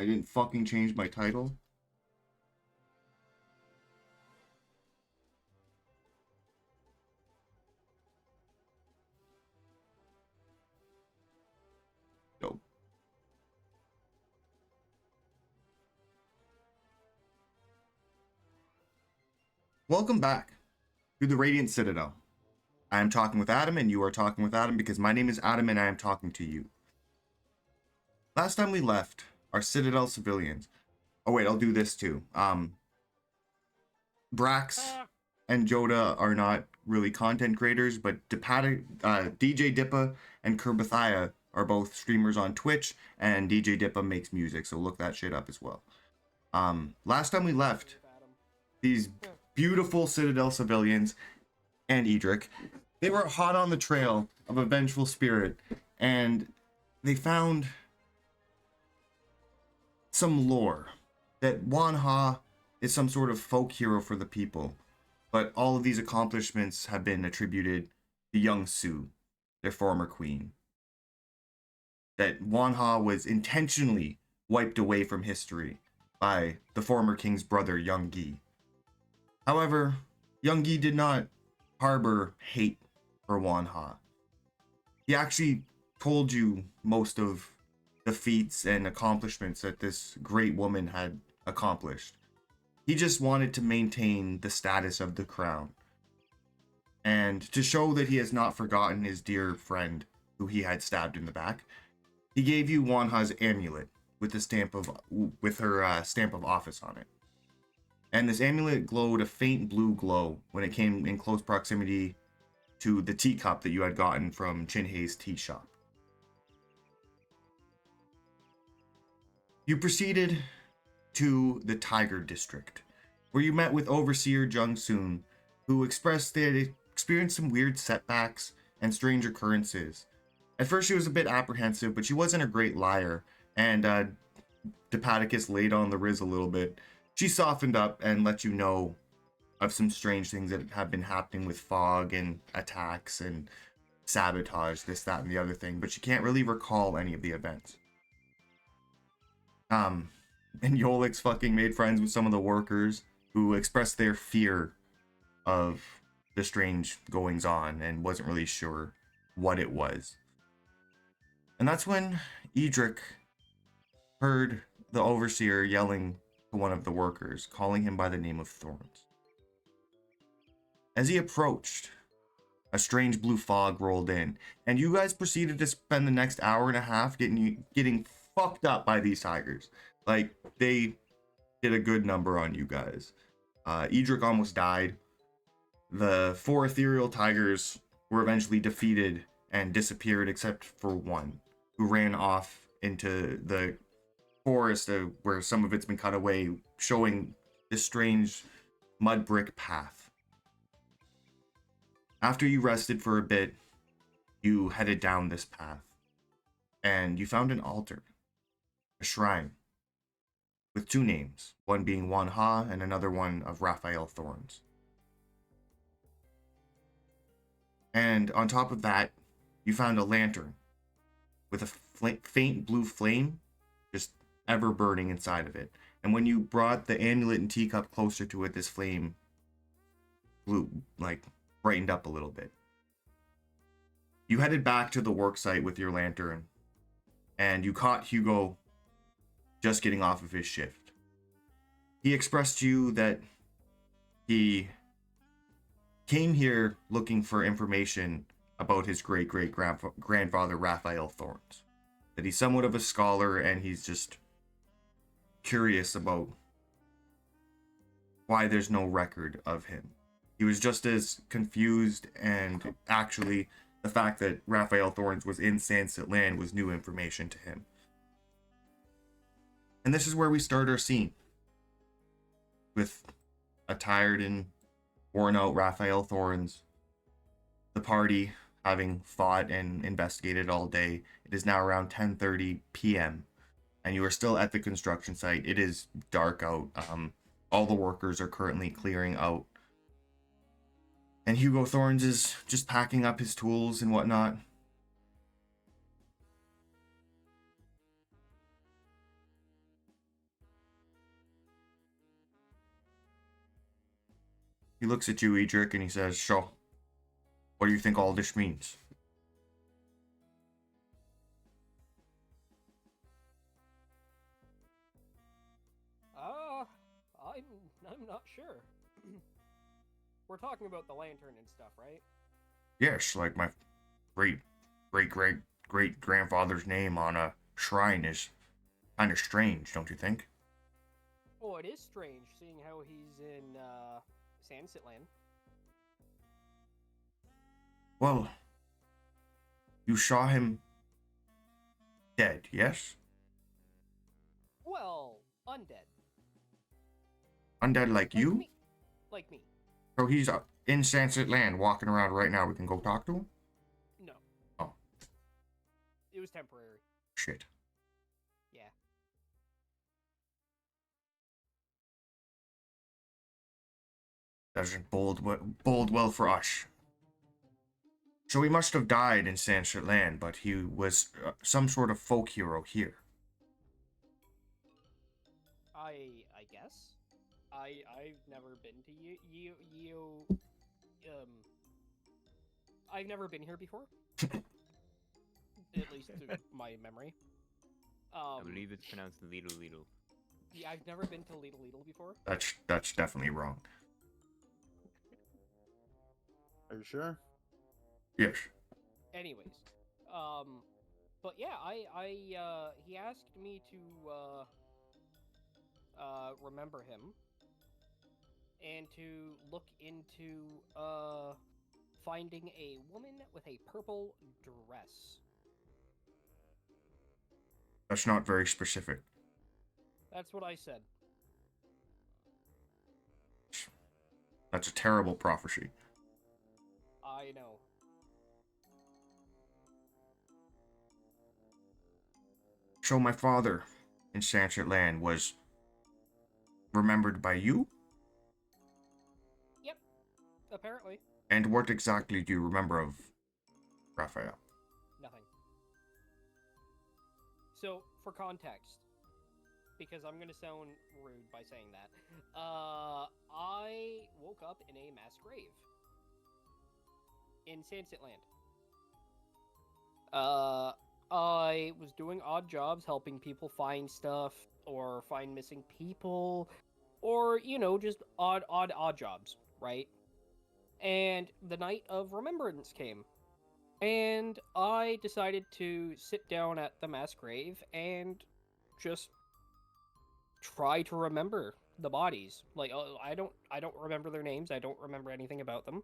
I didn't fucking change my title. Dope. Welcome back to the Radiant Citadel. I am talking with Adam, and you are talking with Adam because my name is Adam and I am talking to you. Last time we left, our Citadel civilians. Oh wait, I'll do this too. Brax and Joda are not really content creators, but DJ Dippa and Kerbathia are both streamers on Twitch, and DJ Dippa makes music, so look that shit up as well. Last time we left, these beautiful Citadel civilians and Edric, they were hot on the trail of a vengeful spirit, and they found some lore that Wanha is some sort of folk hero for the people, but all of these accomplishments have been attributed to young Su, their former queen. That Wanha was intentionally wiped away from history by the former king's brother, Young Gi. However, Young Gi did not harbor hate for Wanha. He actually told you most of the feats and accomplishments that this great woman had accomplished. He just wanted to maintain the status of the crown. And to show that he has not forgotten his dear friend who he had stabbed in the back, he gave you Wanha's amulet with her stamp of office on it. And this amulet glowed a faint blue glow when it came in close proximity to the teacup that you had gotten from Chinhei's tea shop. You proceeded to the Tiger District, where you met with Overseer Jung Soon, who expressed they had experienced some weird setbacks and strange occurrences. At first she was a bit apprehensive, but she wasn't a great liar, and Depaticus laid on the Riz a little bit. She softened up and let you know of some strange things that have been happening with fog and attacks and sabotage, this, that, and the other thing, but she can't really recall any of the events. And Yolix fucking made friends with some of the workers who expressed their fear of the strange goings on and wasn't really sure what it was. And that's when Edric heard the Overseer yelling to one of the workers, calling him by the name of Thorns. As he approached, a strange blue fog rolled in, and you guys proceeded to spend the next hour and a half getting fucked up by these tigers. Like, they did a good number on you guys. Edric almost died. The 4 ethereal tigers were eventually defeated and disappeared, except for one, who ran off into the forest where some of it's been cut away, showing this strange mud brick path. After you rested for a bit, you headed down this path, and you found an altar, a shrine, with 2 names, one being Wanha and another one of Raphael Thorns. And on top of that, you found a lantern with a faint blue flame just ever burning inside of it. And when you brought the amulet and teacup closer to it, this flame brightened up a little bit. You headed back to the worksite with your lantern, and you caught Hugo just getting off of his shift. He expressed to you that he came here looking for information about his great-great-grandfather Raphael Thorns. That he's somewhat of a scholar, and he's just curious about why there's no record of him. He was just as confused, and actually the fact that Raphael Thorns was in Sandset Land was new information to him. And this is where we start our scene, with a tired and worn out Raphael Thorns, the party having fought and investigated all day. It is now around 10:30 p.m. and you are still at the construction site. It is dark out. All the workers are currently clearing out. And Hugo Thorns is just packing up his tools and whatnot. He looks at you, Edric, and he says, "So, what do you think all this means?" Uh, I'm not sure. We're talking about the lantern and stuff, right? Yes, like my great grandfather's name on a shrine is kind of strange, don't you think? Oh, it is strange seeing how he's in Sandsit Land. Well, you saw him dead, yes? Well, undead. Undead like Like you? me. Like me. So he's in Sunset Land, walking around right now. We can go talk to him? No. Oh, It was temporary. shit. Yeah. Doesn't bode well for us. So he must have died in Sunset Land, but he was some sort of folk hero here. I guess. I've never been to you um I've never been here before. At least to my memory. I believe it's pronounced Lido Lido. Yeah, I've never been to Lidl before. That's definitely wrong. Are you sure? Yes. Anyways, but yeah, he asked me to remember him and to look into finding a woman with a purple dress. That's not very specific. That's what I said. That's a terrible prophecy. I know. So my father in Sunset Land was remembered by you? Yep. Apparently. And what exactly do you remember of Raphael? Nothing. So, for context, because I'm gonna sound rude by saying that, I woke up in a mass grave in Sandsit Land. I was doing odd jobs, helping people find stuff or find missing people, or just odd jobs, right? And the night of remembrance came, and I decided to sit down at the mass grave and just try to remember the bodies. Like, I don't remember their names. I don't remember anything about them.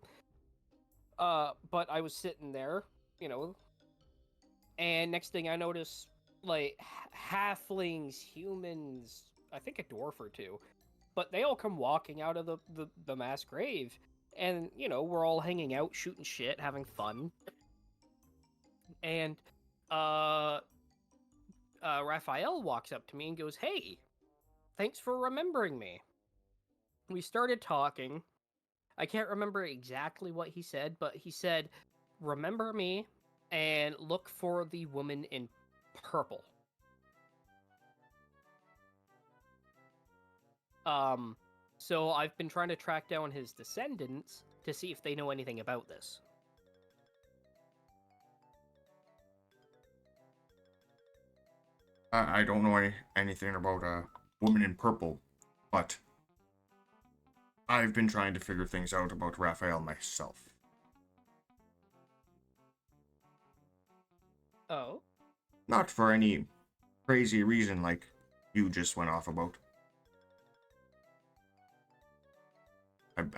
But I was sitting there, you know, and next thing I notice, like, halflings, humans, I think a dwarf or two, but they all come walking out of the mass grave, and we're all hanging out, shooting shit, having fun, and Raphael walks up to me and goes, "Hey, thanks for remembering me." We started talking. I can't remember exactly what he said, but he said, "Remember me and look for the woman in purple." So I've been trying to track down his descendants to see if they know anything about this. I don't know anything about a woman in purple, but I've been trying to figure things out about Raphael myself. Oh? Not for any crazy reason like you just went off about.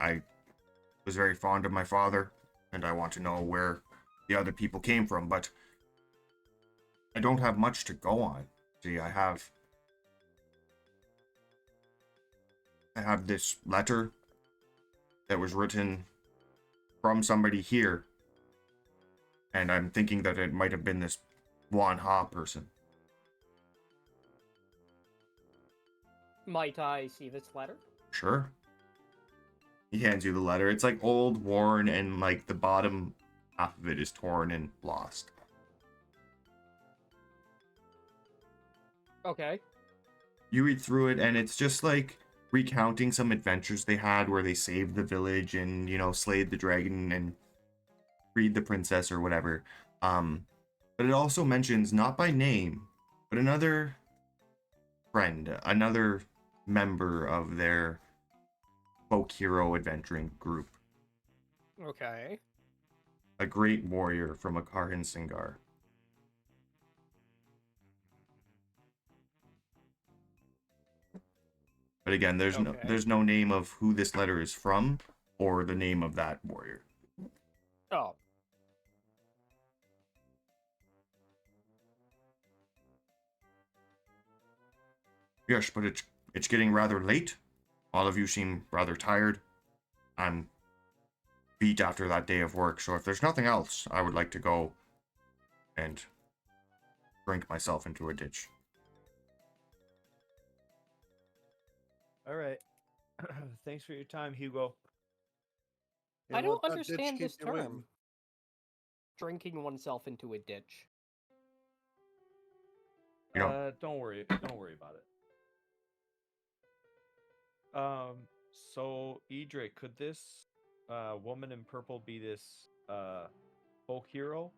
I was very fond of my father, and I want to know where the other people came from, but I don't have much to go on. See, I have this letter that was written from somebody here, and I'm thinking that it might have been this Wan Ha person. Might I see this letter? Sure. He hands you the letter. It's like old, worn, and like the bottom half of it is torn and lost. Okay. You read through it, and it's just like recounting some adventures they had where they saved the village and, slayed the dragon and freed the princess or whatever. But it also mentions, not by name, but another friend, another member of their folk hero adventuring group, Okay. a great warrior from Akarhan Singar. But again, Okay. there's no name of who this letter is from or the name of that warrior. Oh. Yes, but it's getting rather late. All of you seem rather tired. I'm beat after that day of work, so if there's nothing else, I would like to go and drink myself into a ditch. All right. Thanks for your time, Hugo. I Yeah, don't let that ditch understand keep this you term. waiting. Drinking oneself into a ditch. You know, Don't worry about it. So Edric, could this woman in purple be this folk hero?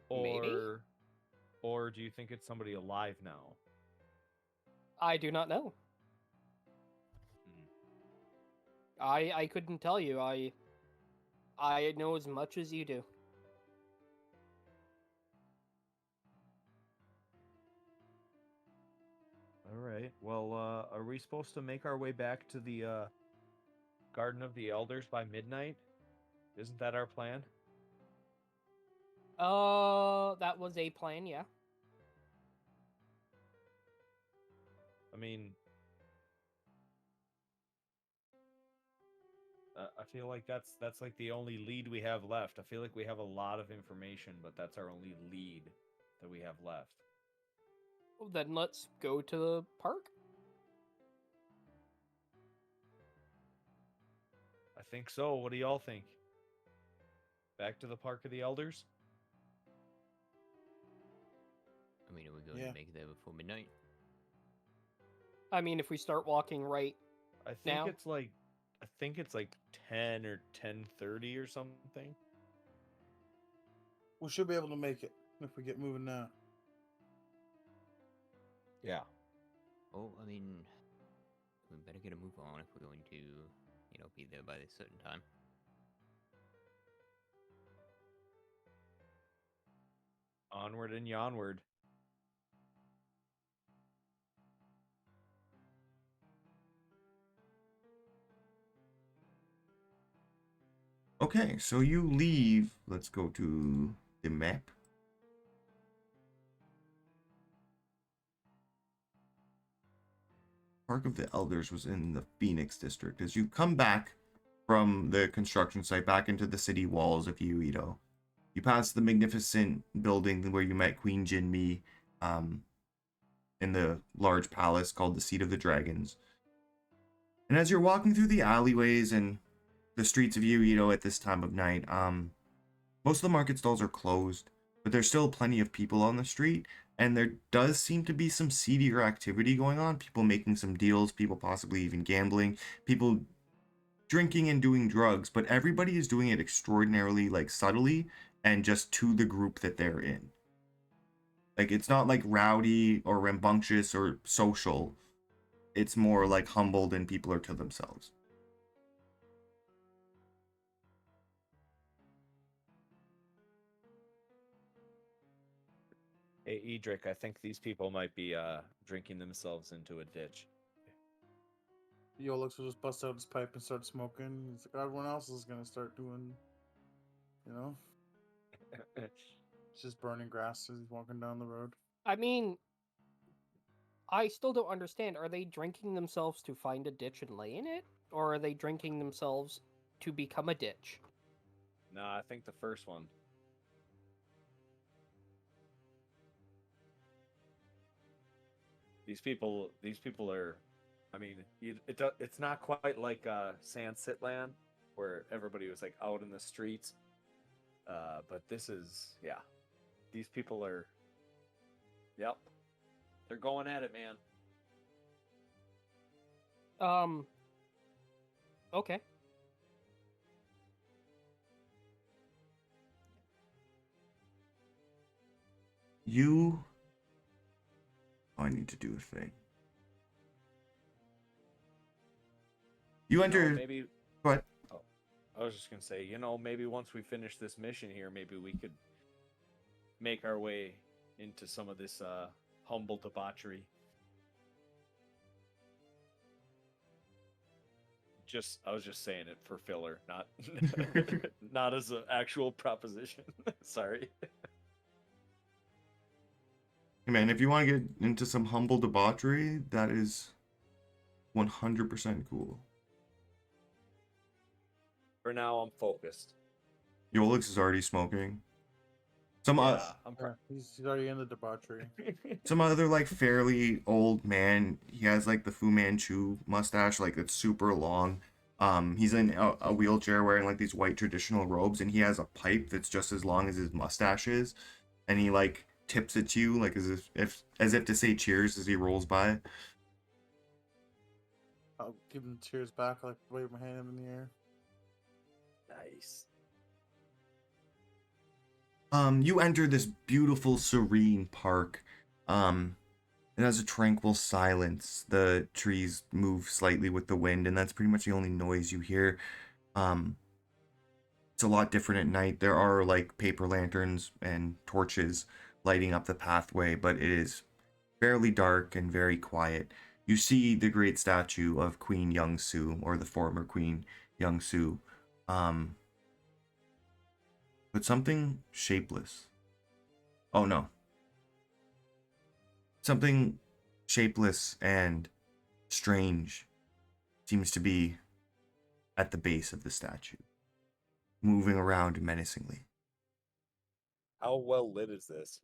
Maybe? Or do you think it's somebody alive now? I do not know. Hmm. I couldn't tell you. I know as much as you do. All right. Well, are we supposed to make our way back to the Garden of the Elders by midnight? Isn't that our plan? That was a plan, yeah. I mean, I feel like that's like the only lead we have left. I feel like we have a lot of information, but that's our only lead that we have left. Well, then let's go to the park. I think so. What do y'all think? Back to the Park of the Elders? I mean, are we going Yeah. to make it there before midnight? I mean, if we start walking right I think now. it's like 10 or 10:30 or something. We should be able to make it if we get moving now. Yeah. Oh, I mean, we better get a move on if we're going to, be there by this certain time. Onward and yonward. okay, so you leave. Let's go to the map. Park of the Elders was in the Phoenix district. As you come back from the construction site back into the city walls of Yeonido, you pass the magnificent building where you met Queen Jinmi in the large palace called the Seat of the Dragons. And as you're walking through the alleyways and the streets of Yeonido at this time of night, most of the market stalls are closed, but there's still plenty of people on the street, and there does seem to be some seedier activity going on. People making some deals, people possibly even gambling, people drinking and doing drugs, but everybody is doing it extraordinarily subtly and just to the group that they're in. Like, it's not rowdy or rambunctious or social. It's more humbled and people are to themselves. Hey, Edric, I think these people might be drinking themselves into a ditch. Yolix will just bust out his pipe and start smoking. He's like, everyone else is gonna start doing, you know, it's just burning grass as he's walking down the road. I mean, I still don't understand. Are they drinking themselves to find a ditch and lay in it? Or are they drinking themselves to become a ditch? Nah, I think the first one. These people are. I mean, it's not quite like San Sitland, where everybody was out in the streets. But this is, yeah. These people are. Yep. They're going at it, man. Okay. You. Oh, I need to do a thing. You enter. Maybe. What? Oh, I was just gonna say, maybe once we finish this mission here, maybe we could make our way into some of this humble debauchery. I was just saying it for filler, not not as an actual proposition. Sorry. Hey man, if you want to get into some humble debauchery, that is 100% cool. For now, I'm focused. Yolix is already smoking. Some Yeah, I'm Yeah, he's already in the debauchery. some other like fairly old man. He has like the Fu Manchu mustache, like it's super long. He's in a wheelchair wearing like these white traditional robes, and he has a pipe that's just as long as his mustache is, and he like tips it to you like as if to say cheers as he rolls by. I'll give him cheers back, like wave my hand in the air. Nice. You enter this beautiful, serene park. It has a tranquil silence. The trees move slightly with the wind, and that's pretty much the only noise you hear. Um, it's a lot different at night. There are like paper lanterns and torches lighting up the pathway, but it is fairly dark and very quiet. You see the great statue of Queen Young-Su, or the former Queen Young-Su, but something shapeless. Oh no. Something shapeless and strange seems to be at the base of the statue, moving around menacingly. How well lit is this?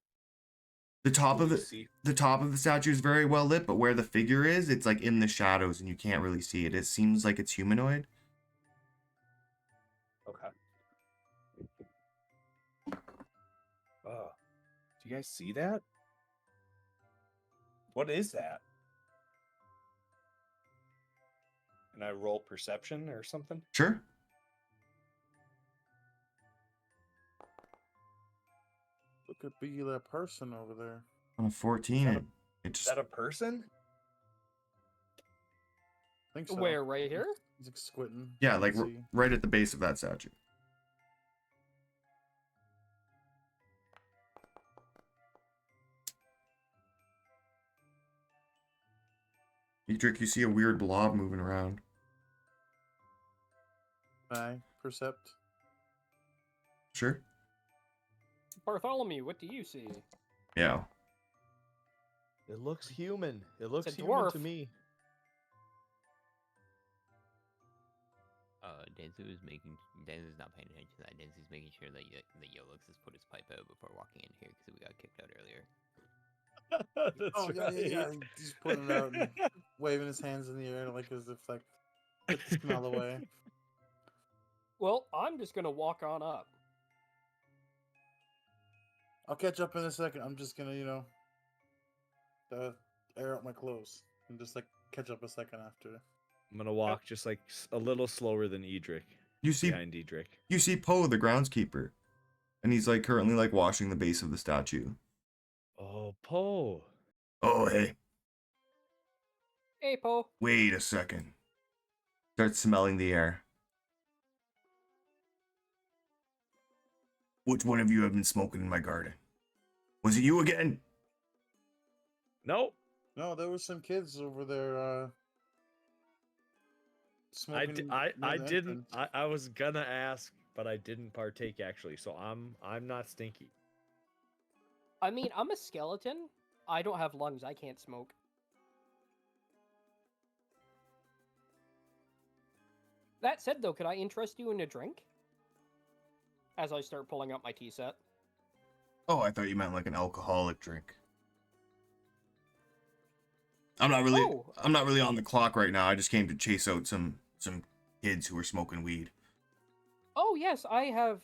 The top of Can you the see? the top of the statue is very well lit, but where the figure is, it's like in the shadows and you can't really see it. It seems like it's humanoid. Okay. Oh, do you guys see that? What is that? Can I roll perception or something? Sure. It could be that person over there. On a 14, Is that it Is just that a person? I think so. Where, right here? He's like squinting. yeah, You like can see. right at the base of that statue. Edric, you see a weird blob moving around. I percept. Sure. Bartholomew, what do you see? Yeah. It looks human. It looks a human to dwarf. me. Danzu's not paying attention to that. Danzu's making sure that Yolix has put his pipe out before walking in here because we got kicked out earlier. Oh yeah. He's putting it out and waving his hands in the air like as if like get the smell away. Well, I'm just gonna walk on up. I'll catch up in a second. I'm just gonna, air out my clothes and just like catch up a second after. I'm gonna walk just like a little slower than Edric. You see Behind Edric. you see Poe, the groundskeeper, and he's like currently like washing the base of the statue. Oh, Poe. Oh, hey, Hey, Poe. wait a second. Starts smelling the air. Which one of you have been smoking in my garden? Was it you again? Nope. No, there were some kids over there. Smoking. I near the didn't. entrance. I was gonna ask, but I didn't partake actually. So I'm not stinky. I mean, I'm a skeleton. I don't have lungs. I can't smoke. That said, though, could I interest you in a drink? As I start pulling out my tea set. Oh, I thought you meant like an alcoholic drink. I'm not really on the clock right now. I just came to chase out some kids who were smoking weed. Oh, yes, I have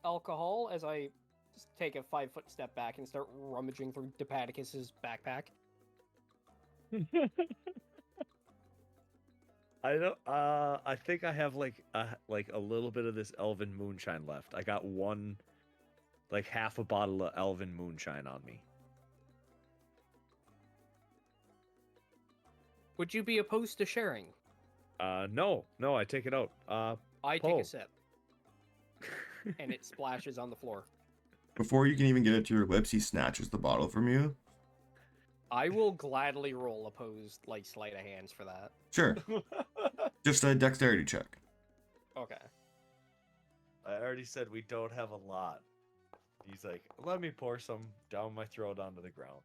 alcohol as I just take a 5-foot step back and start rummaging through Depaticus's backpack. I don't. I think I have like a little bit of this elven moonshine left. I got one, like half a bottle of elven moonshine on me. Would you be opposed to sharing? No, I take it out. I take Paul. a sip, and it splashes on the floor. Before you can even get it to your lips, he snatches the bottle from you. I will gladly roll opposed, like, sleight of hands for that. Sure. Just a dexterity check. Okay. I already said we don't have a lot. He's like, let me pour some down my throat onto the ground.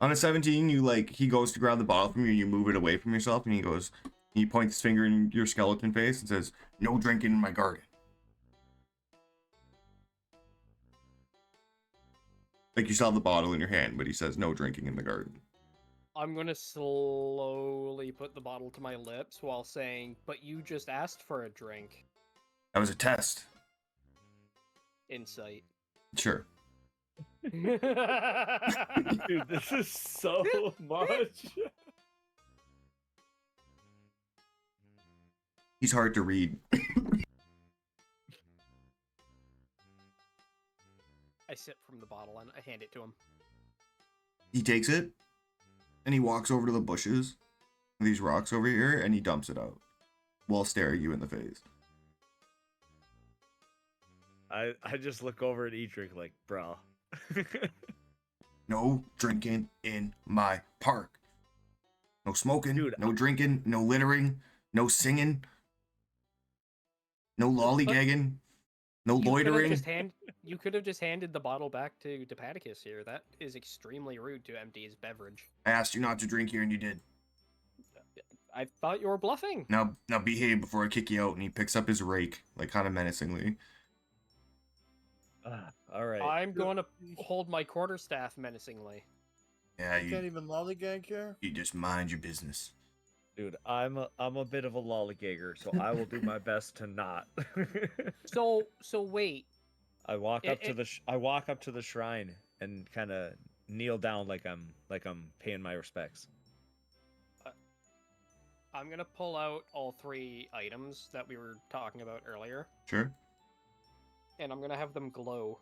On a 17, he goes to grab the bottle from you and you move it away from yourself and he points his finger in your skeleton face and says, "No drinking in my garden." Like you still have the bottle in your hand, but he says, "No drinking in the garden." I'm gonna slowly put the bottle to my lips while saying, "But you just asked for a drink." That was a test. Insight. Sure. Dude, this is so much. He's hard to read. I sip from the bottle and I hand it to him. He takes it and he walks over to the bushes, these rocks over here, and he dumps it out while staring you in the face. I just look over at Edric like, bro. No drinking in my park. No smoking, Dude, no drinking, no littering, no singing, no lollygagging, no loitering. You could have just handed the bottle back to Paticus here. That is extremely rude to empty his beverage. I asked you not to drink here and you did. I thought you were bluffing. Now behave before I kick you out. And he picks up his rake, like kind of menacingly. All right. I'm going to hold my quarterstaff menacingly. Yeah, You can't you even lollygag here? just mind your business. Dude, I'm a bit of a lollygagger, so I will do my best to not. So wait. I walk up to the shrine and kind of kneel down like I'm paying my respects. I'm gonna pull out all 3 items that we were talking about earlier, Sure. and I'm gonna have them glow.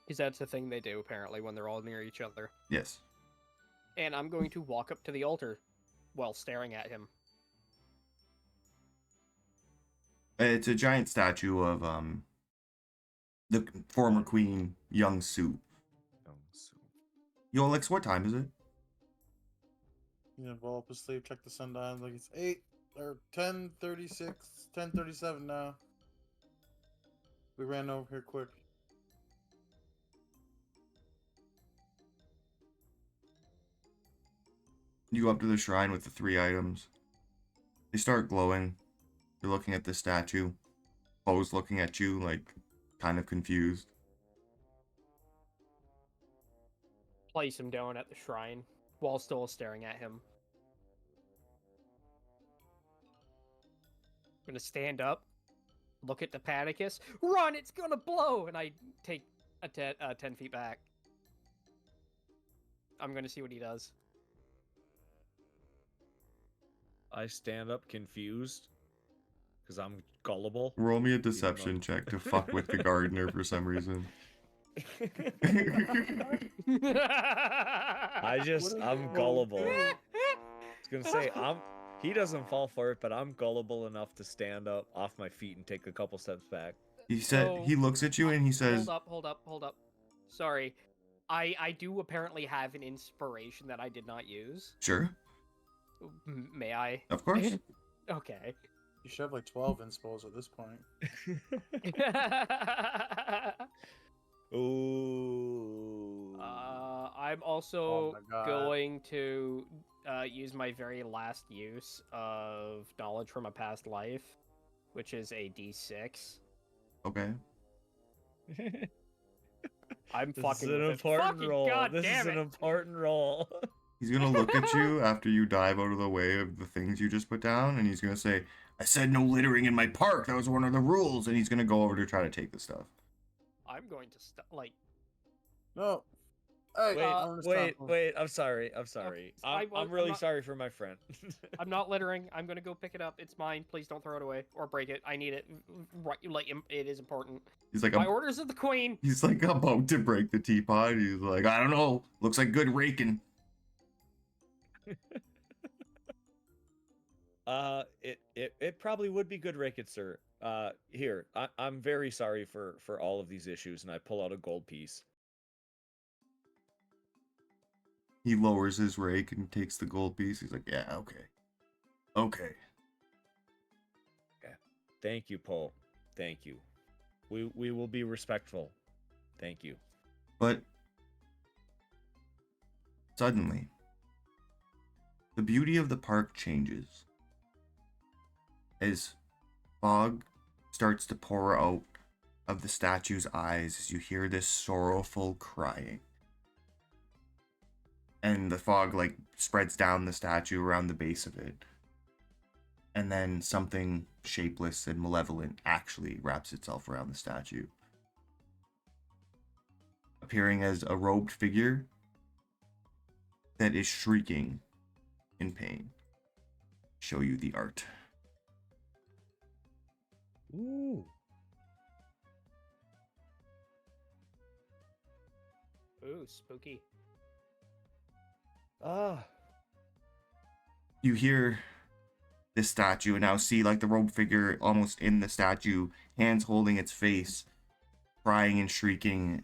Because that's the thing they do, apparently, when they're all near each other. Yes. And I'm going to walk up to the altar while staring at him. It's a giant statue of the former queen, Young Su. Yolix, what time is it? You know, roll up his sleeve, check the sundial, like it's 8 or 10:36, 10:37 now. We ran over here quick. You go up to the shrine with the 3 items. They start glowing. You're looking at the statue. Poe's looking at you, like, kind of confused. Place him down at the shrine while still staring at him. I'm gonna stand up, look at the Paticus. Run! It's gonna blow! And I take a 10 feet back. I'm gonna see what he does. I stand up confused because I'm gullible. Roll me a deception check to fuck with the gardener for some reason. I'm gullible. I was gonna say he doesn't fall for it, but I'm gullible enough to stand up off my feet and take a couple steps back. He said So- he looks at you and he says, Hold up. Sorry. I do apparently have an inspiration that I did not use. "Sure, May I? of course." Okay. You should have like 12 inspos at this point. Ooh. I'm Oh also my God. going to use my very last use of knowledge from a past life, which is a D6. Okay. I'm This fucking is an with it. important Fucking roll. God This damn is an it. important roll. He's gonna look at you after you dive out of the way of the things you just put down, and he's gonna say, "I said no littering in my park. That was one of the rules." And he's gonna go over to try to take the stuff. I'm going to like No. Hey, Wait, I'm gonna stop wait, him. wait. I'm sorry. I'm sorry. I'm really not- sorry for my friend. I'm not littering. I'm gonna go pick it up. It's mine. Please don't throw it away or break it. I need it. Right, like it is important. He's like, My orders of the queen. he's like about to break the teapot. He's like, I don't know. Looks like good raking. It probably would be good racket, sir. Here, I'm very sorry for all of these issues, and I pull out a gold piece. He lowers his rake and takes the gold piece. He's like, yeah, okay. Okay. Thank you, Poe. Thank you. We will be respectful. Thank you. But suddenly, the beauty of the park changes as fog starts to pour out of the statue's eyes as you hear this sorrowful crying. And the fog like spreads down the statue around the base of it. And then something shapeless and malevolent actually wraps itself around the statue, appearing as a robed figure that is shrieking in pain. Show you the art. Ooh. Ooh, spooky. Ah. You hear this statue and now see like the robed figure almost in the statue, hands holding its face, crying and shrieking.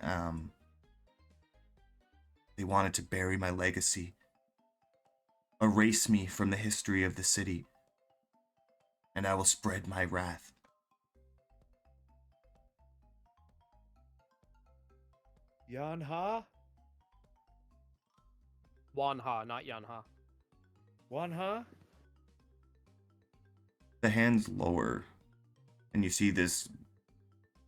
They wanted to bury my legacy, erase me from the history of the city, and I will spread my wrath. Yanha? Wanha, not Yanha. Wanha? The hands lower, and you see this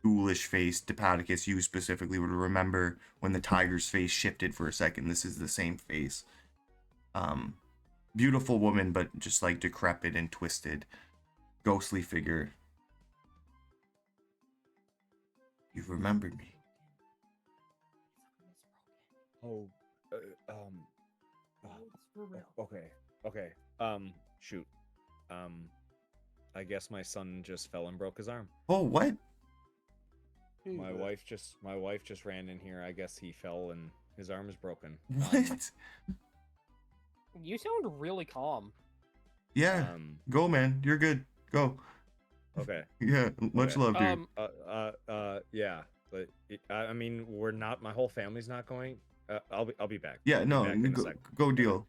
ghoulish face. Dipadicus, you specifically would remember when the tiger's face shifted for a second. This is the same face. Beautiful woman, but just like decrepit and twisted. Ghostly figure. You've remembered me. Oh, okay, okay. Shoot. I guess my son just fell and broke his arm. Oh, what? My wife just ran in here. I guess he fell and his arm is broken. What? You sound really calm. Yeah, go, man. You're good. Go. Okay. Yeah, much Okay. love, dude. Yeah. But I mean, we're not. My whole family's not going. I'll be back. Yeah, I'll be no, back in a go, sec. go deal.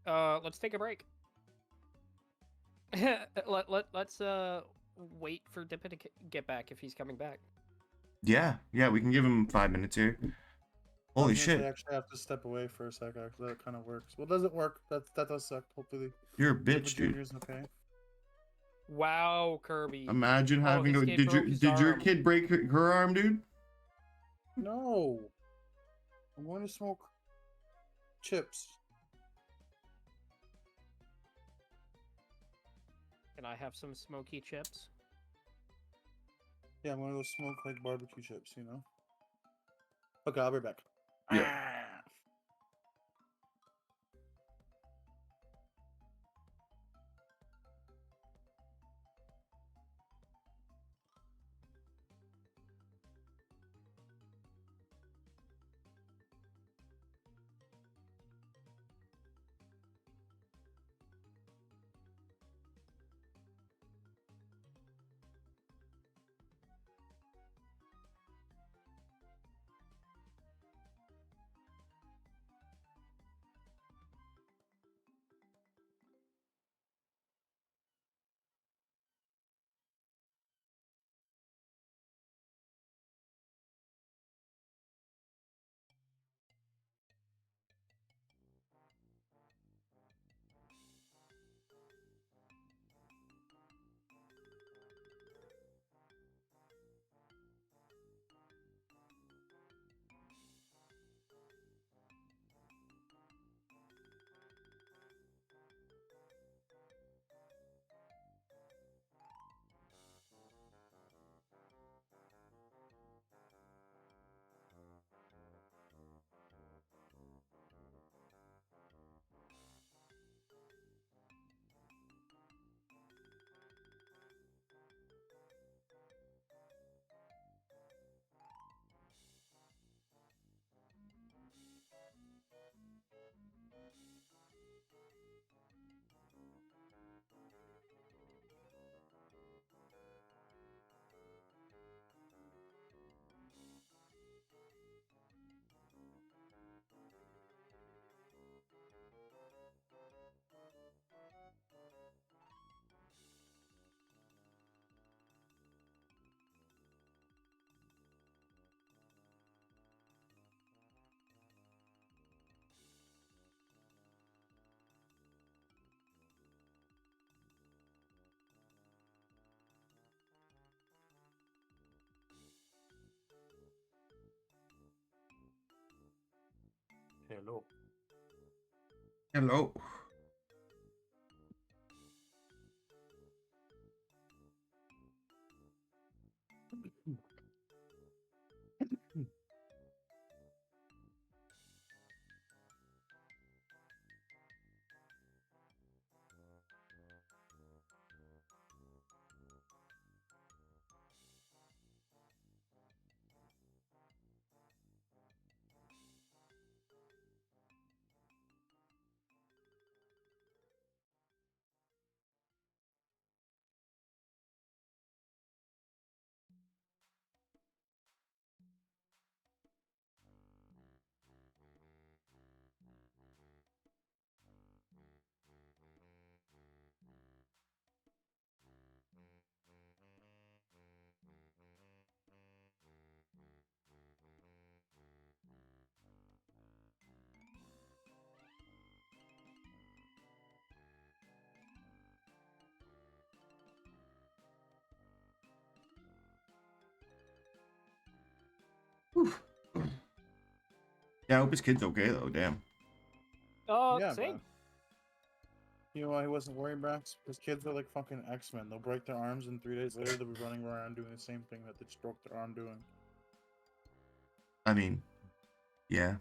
Let's take a break. Let's wait for Dippa to get back if he's coming back. Yeah, we can give him 5 minutes here. Holy I shit, actually have to step away for a sec. Actually, that kind of works. Well, does it work? That does suck. Hopefully, you're a Dippa bitch, dude. Junior's okay. Wow, Kirby. Imagine having his to. kid broke his Did your arm. kid break her arm, dude? No, I'm going to smoke chips. Can I have some smoky chips? Yeah, I'm gonna go smoke like barbecue chips. You know. Okay, I'll be back. Yeah. Hello. Hello. Whew. Yeah, I hope his kid's okay though. Damn. Yeah, Same. man. You know why he wasn't worried, Brax? Because kids are like fucking X-Men. They'll break their arms and 3 days later they'll be running around doing the same thing that they just broke their arm doing. I mean, yeah.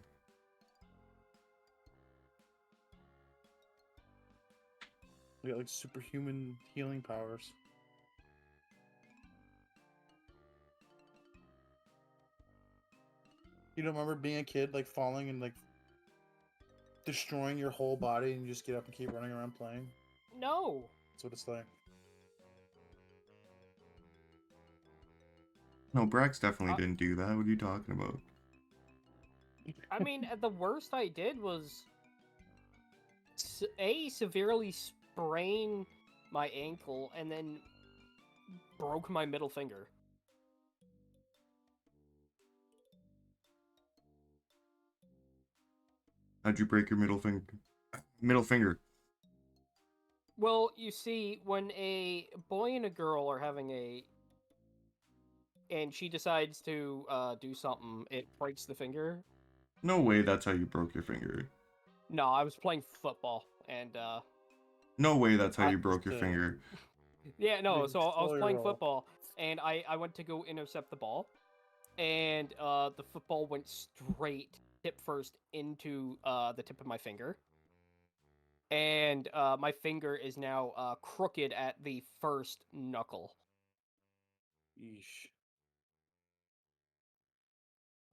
They got like superhuman healing powers. You don't remember being a kid, like falling and like destroying your whole body and you just get up and keep running around playing? No. That's what it's like. No, Brax definitely Uh, didn't do that. What are you talking about? I mean, the worst I did was severely sprain my ankle and then broke my middle finger. How'd you break your middle finger? Middle finger. Well, you see, when a boy and a girl are having and she decides to do something, it breaks the finger. No way. That's how you broke your finger. No, I was playing football, and No way. That's how I- you broke your Just, finger. yeah, no. So I was Slowly playing roll. football, and I went to go intercept the ball, and the football went straight tip first into the tip of my finger, and my finger is now crooked at the first knuckle. Yeesh.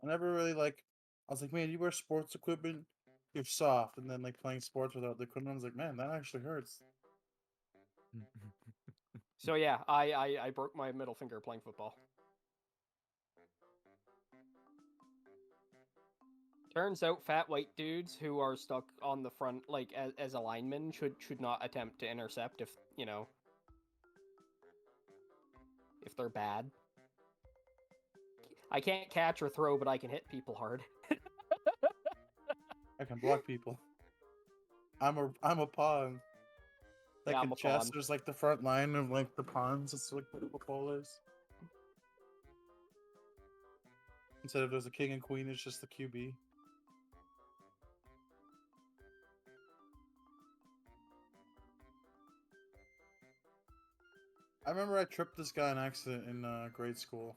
I never really like. I was like, man, you wear sports equipment, you're soft, and then like playing sports without the equipment, I was like, man, that actually hurts. So yeah, I broke my middle finger playing football. Turns out fat white dudes who are stuck on the front, like as a lineman, should not attempt to intercept if if they're bad. I can't catch or throw, but I can hit people hard. I can block people. I'm a pawn. Like Yeah, in I'm a chess, pawn. there's like the front line of like the pawns. It's like what football is. Instead of there's a king and queen, it's just the QB. I remember I tripped this guy in an accident in grade school.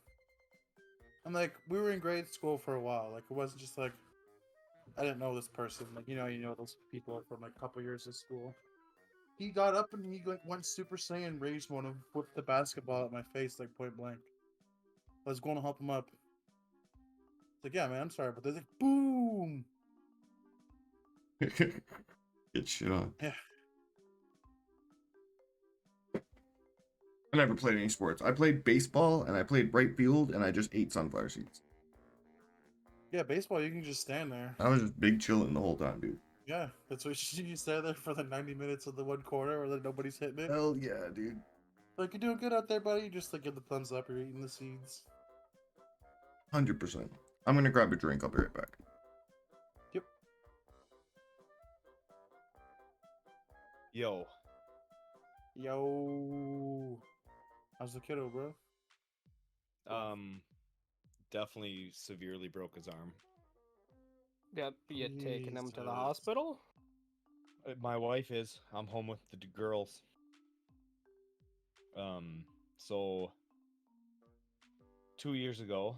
I'm like, we were in grade school for a while. Like, it wasn't just like I didn't know this person. Like, you know those people from like a couple years of school. He got up and he like went Super Saiyan, raged one and whipped the basketball at my face like point blank. I was going to help him up. It's like, yeah, man, I'm sorry, but there's like, boom. Get shit on. Yeah, I never played any sports. I played baseball and I played right field and I just ate sunflower seeds. yeah. Baseball, you can just stand there. I was just big chilling the whole time, dude. Yeah, that's what you stand there for the 90 minutes of the one quarter where like, nobody's hitting it. Hell yeah, dude. Like, you're doing good out there, buddy. You just like give the thumbs up. You're eating the seeds. 100%. I'm gonna grab a drink. I'll be right back. Yep. Yo, Yo, how's the kiddo, bro? definitely severely broke his arm. Yep, you taking them to the Jesus. hospital? My wife is. I'm home with the girls. So 2 years ago,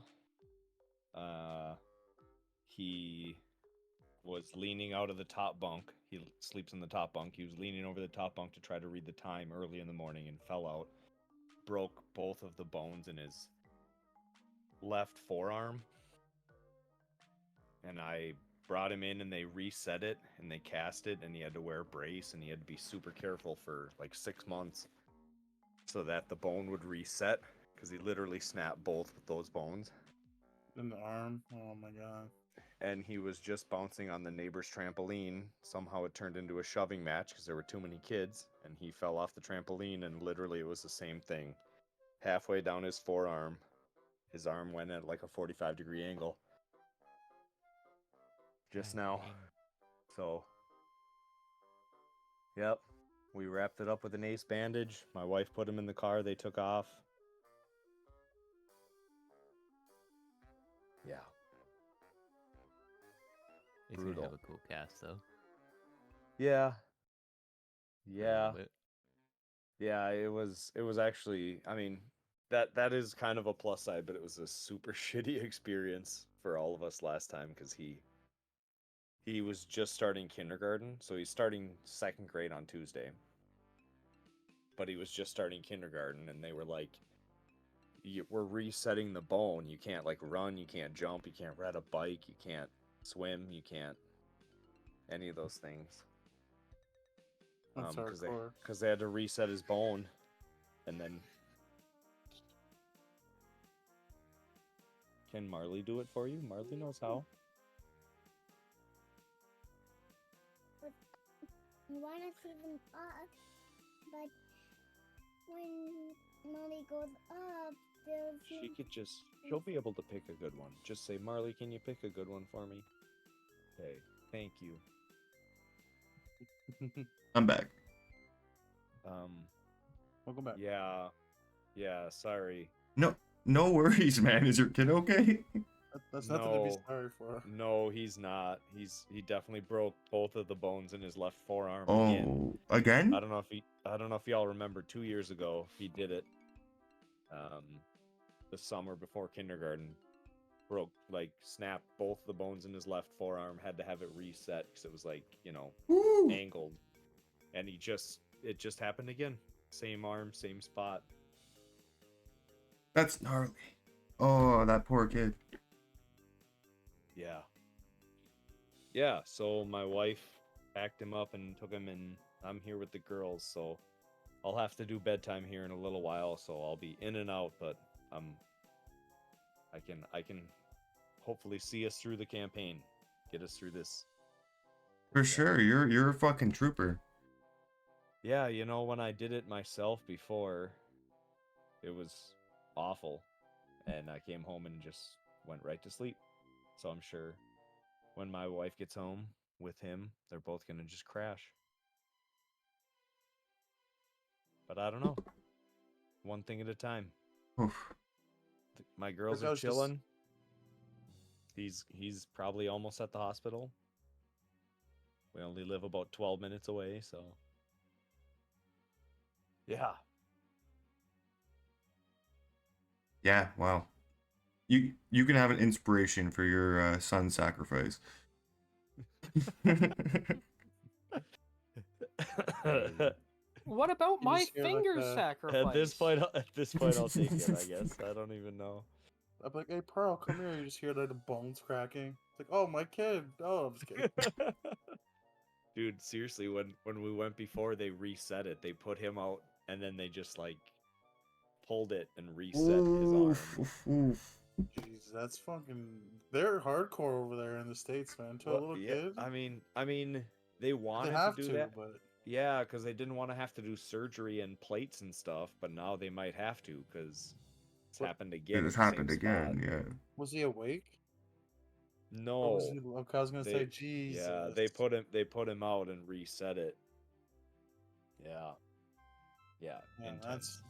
he was leaning out of the top bunk. He sleeps in the top bunk. He was leaning over the top bunk to try to read the time early in the morning and fell out. Broke both of the bones in his left forearm. And I brought him in and they reset it and they cast it and he had to wear a brace and he had to be super careful for like 6 months so that the bone would reset because he literally snapped both of those bones. In the arm. Oh my god. And he was just bouncing on the neighbor's trampoline. Somehow it turned into a shoving match because there were too many kids and he fell off the trampoline and literally it was the same thing. Halfway down his forearm, his arm went at like a 45-degree angle. Just God now. damn. So, yep. We wrapped it up with an ace bandage. My wife put him in the car. They took off. Yeah. He's gonna Brutal. have a cool cast though. Yeah. A Yeah. little bit. Yeah, it was actually, I mean, that is kind of a plus side, but it was a super shitty experience for all of us last time because he was just starting kindergarten, so he's starting second grade on Tuesday. But he was just starting kindergarten, and they were like, we're resetting the bone. You can't like run, you can't jump, you can't ride a bike, you can't swim, you can't any of those things. That's hardcore. Because they had to reset his bone, and then can Marley do it for you? Marley knows how. You want to see them up, but when Molly goes up, there's She'll be able to pick a good one. Just say, Marley, can you pick a good one for me? Okay, thank you. I'm back. Welcome back. Yeah, sorry. No worries, man. Is your kid okay? That's nothing to be No. sorry for. No, he's not. He definitely broke both of the bones in his left forearm again. Oh, again? I don't know if y'all remember 2 years ago he did it. The summer before kindergarten, snapped both the bones in his left forearm, had to have it reset because it was Woo. angled, and it just happened again. Same arm, same spot. That's gnarly. Oh, that poor kid. Yeah, so my wife packed him up and took him, and I'm here with the girls, so I'll have to do bedtime here in a little while, so I'll be in and out, but I can hopefully see us through the campaign, get us through this. For sure, you're a fucking trooper. Yeah, when I did it myself before, it was awful, and I came home and just went right to sleep. So I'm sure when my wife gets home with him, they're both gonna just crash. But I don't know. One thing at a time. Oof. My girls I are was just- chilling. He's probably almost at the hospital. We only live about 12 minutes away, so yeah. Yeah, wow. You can have an inspiration for your son's sacrifice. What about You my just hear, like, finger the- sacrifice? At this point, I'll take it. I guess I don't even know. I'm like, hey, Pearl, come here. You just hear the bones cracking. It's like, oh, my kid. Oh, I'm just kidding. Dude, seriously, when we went before, they reset it. They put him out, and then they just pulled it and reset his arm. Oof. Jeez, that's fucking. They're hardcore over there in the States, man. To a little Yeah, kid. I mean, they wanted They have to do to, that. but Yeah, because they didn't want to have to do surgery and plates and stuff, but now they might have to because it's What- happened It again. has in the same happened again, spot. yeah. was he awake? Or No. was he, okay, I was gonna say, They- Jesus. Yeah, they put him out and reset it. Yeah. Yeah, intense. that's.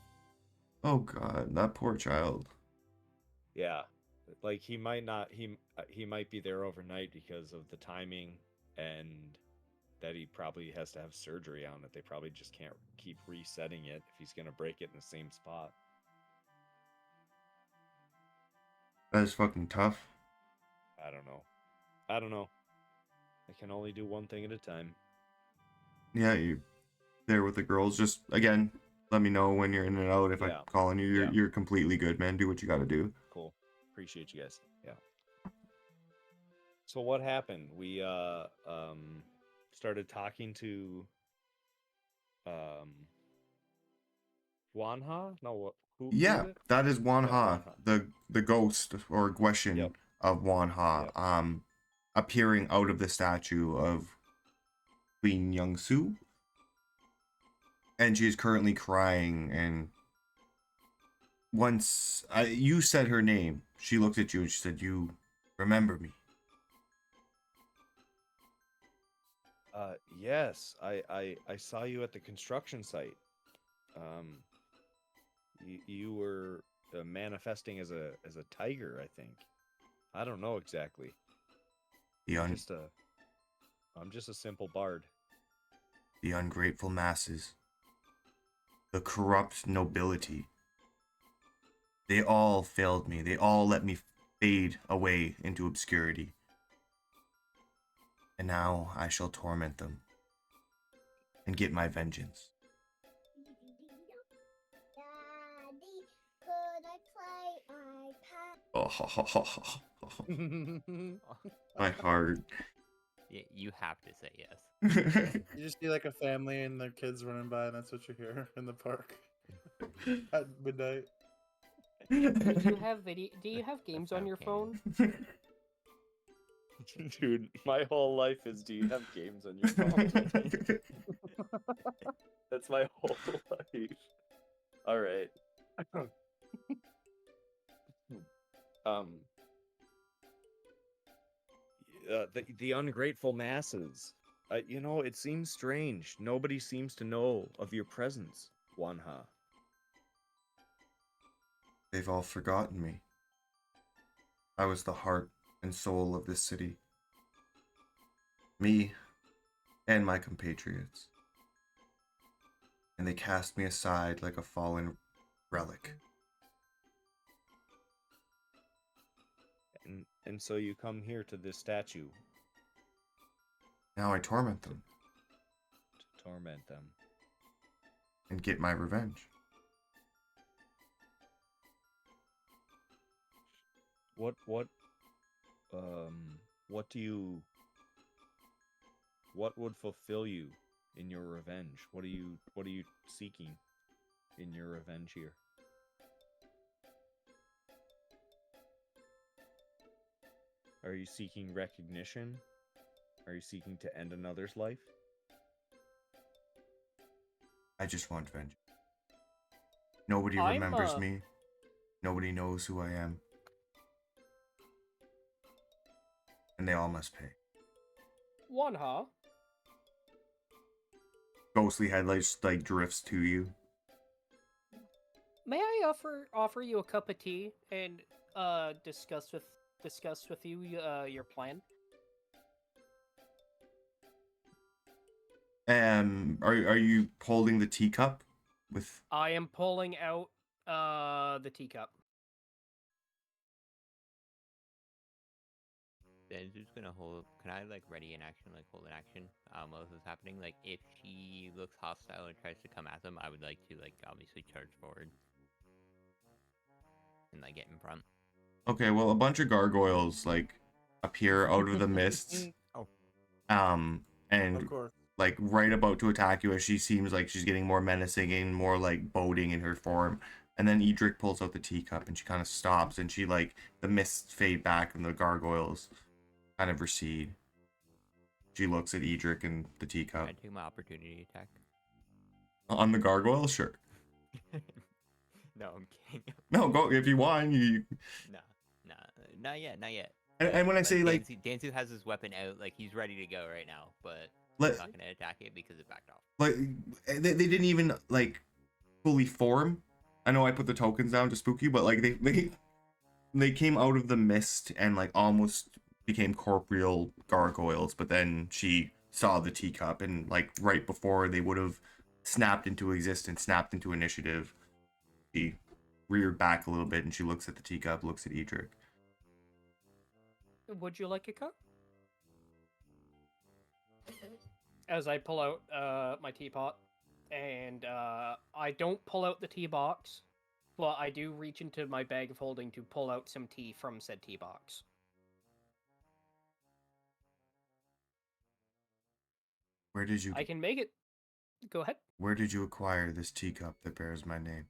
Oh god, that poor child. Yeah. like he might not he might be there overnight because of the timing, and that he probably has to have surgery on it. They probably just can't keep resetting it if he's gonna break it in the same spot. That is fucking tough. I don't know. I don't know. I can only do one thing at a time. Yeah, you there with the girls. Just again, let me know when you're in and out. If I Yeah. call on you, Yeah. you're completely good, man. Do what you got to do. Cool. Appreciate you guys. Yeah. So what happened? We started talking to Wanha? No, what who Yeah, is it? that is Wanha, Wanha. the ghost or Gweshin Yep. of Wanha, Yep. appearing out of the statue of Queen Youngsu, and she is currently crying. And once you said her name, she looked at you and she said, "You remember me?" Yes, I saw you at the construction site. You were manifesting as a tiger, I think. I don't know exactly. The I'm just a simple bard. the ungrateful masses, the corrupt nobility. They all failed me. They all let me fade away into obscurity. And now I shall torment them and get my vengeance. Daddy, could I play iPad? Oh, my heart. Yeah, you have to say yes. You just see like a family and their kids running by, and that's what you hear in the park at midnight. Do you have video? Do you have games on your phone? Dude, my whole life is do you have games on your phone? That's my whole life. All right. The ungrateful masses. You know, it seems strange. Nobody seems to know of your presence, Wanha. They've all forgotten me. I was the heart and soul of this city. Me and my compatriots. And they cast me aside like a fallen relic. And so you come here to this statue Now I torment them to torment them. and get my revenge. What would fulfill you in your revenge? What are you seeking in your revenge here? Are you seeking recognition? Are you seeking to end another's life? I just want vengeance. Nobody I'm, remembers me. Nobody knows who I am. And they all must pay. Wanha, Ghostly headlights like drifts to you. may I offer you a cup of tea and discuss with you your plan? Are you holding the teacup with? I am pulling out the teacup. Then who's gonna hold? Can I like ready in action, like hold an action? While this is happening, like if she looks hostile and tries to come at them, I would like to like obviously charge forward and like get in front. Okay, well, a bunch of gargoyles like appear out of the mists. Oh. Of And course. like right about to attack you as she seems like she's getting more menacing and more like boding in her form. And then Edric pulls out the teacup and she kind of stops and she like the mists fade back and the gargoyles kind of recede. She looks at Edric and the teacup. Can I take my opportunity attack? On the gargoyle, sure. No, I'm kidding. No, go if you want. Nah, not yet. And when I say like, Danzu has his weapon out, like he's ready to go right now, but Let- I'm not gonna attack it because it backed off. like they didn't even like fully form. I know I put the tokens down to spook you, but like they they came out of the mist and like almost became corporeal gargoyles, but then she saw the teacup and like right before they would have snapped into existence, snapped into initiative, she reared back a little bit and she looks at the teacup, looks at Edric. Would you like a cup? As I pull out my teapot, and I don't pull out the tea box, but I do reach into my bag of holding to pull out some tea from said tea box. Where did you I can make it. Go ahead. where did you acquire this teacup that bears my name?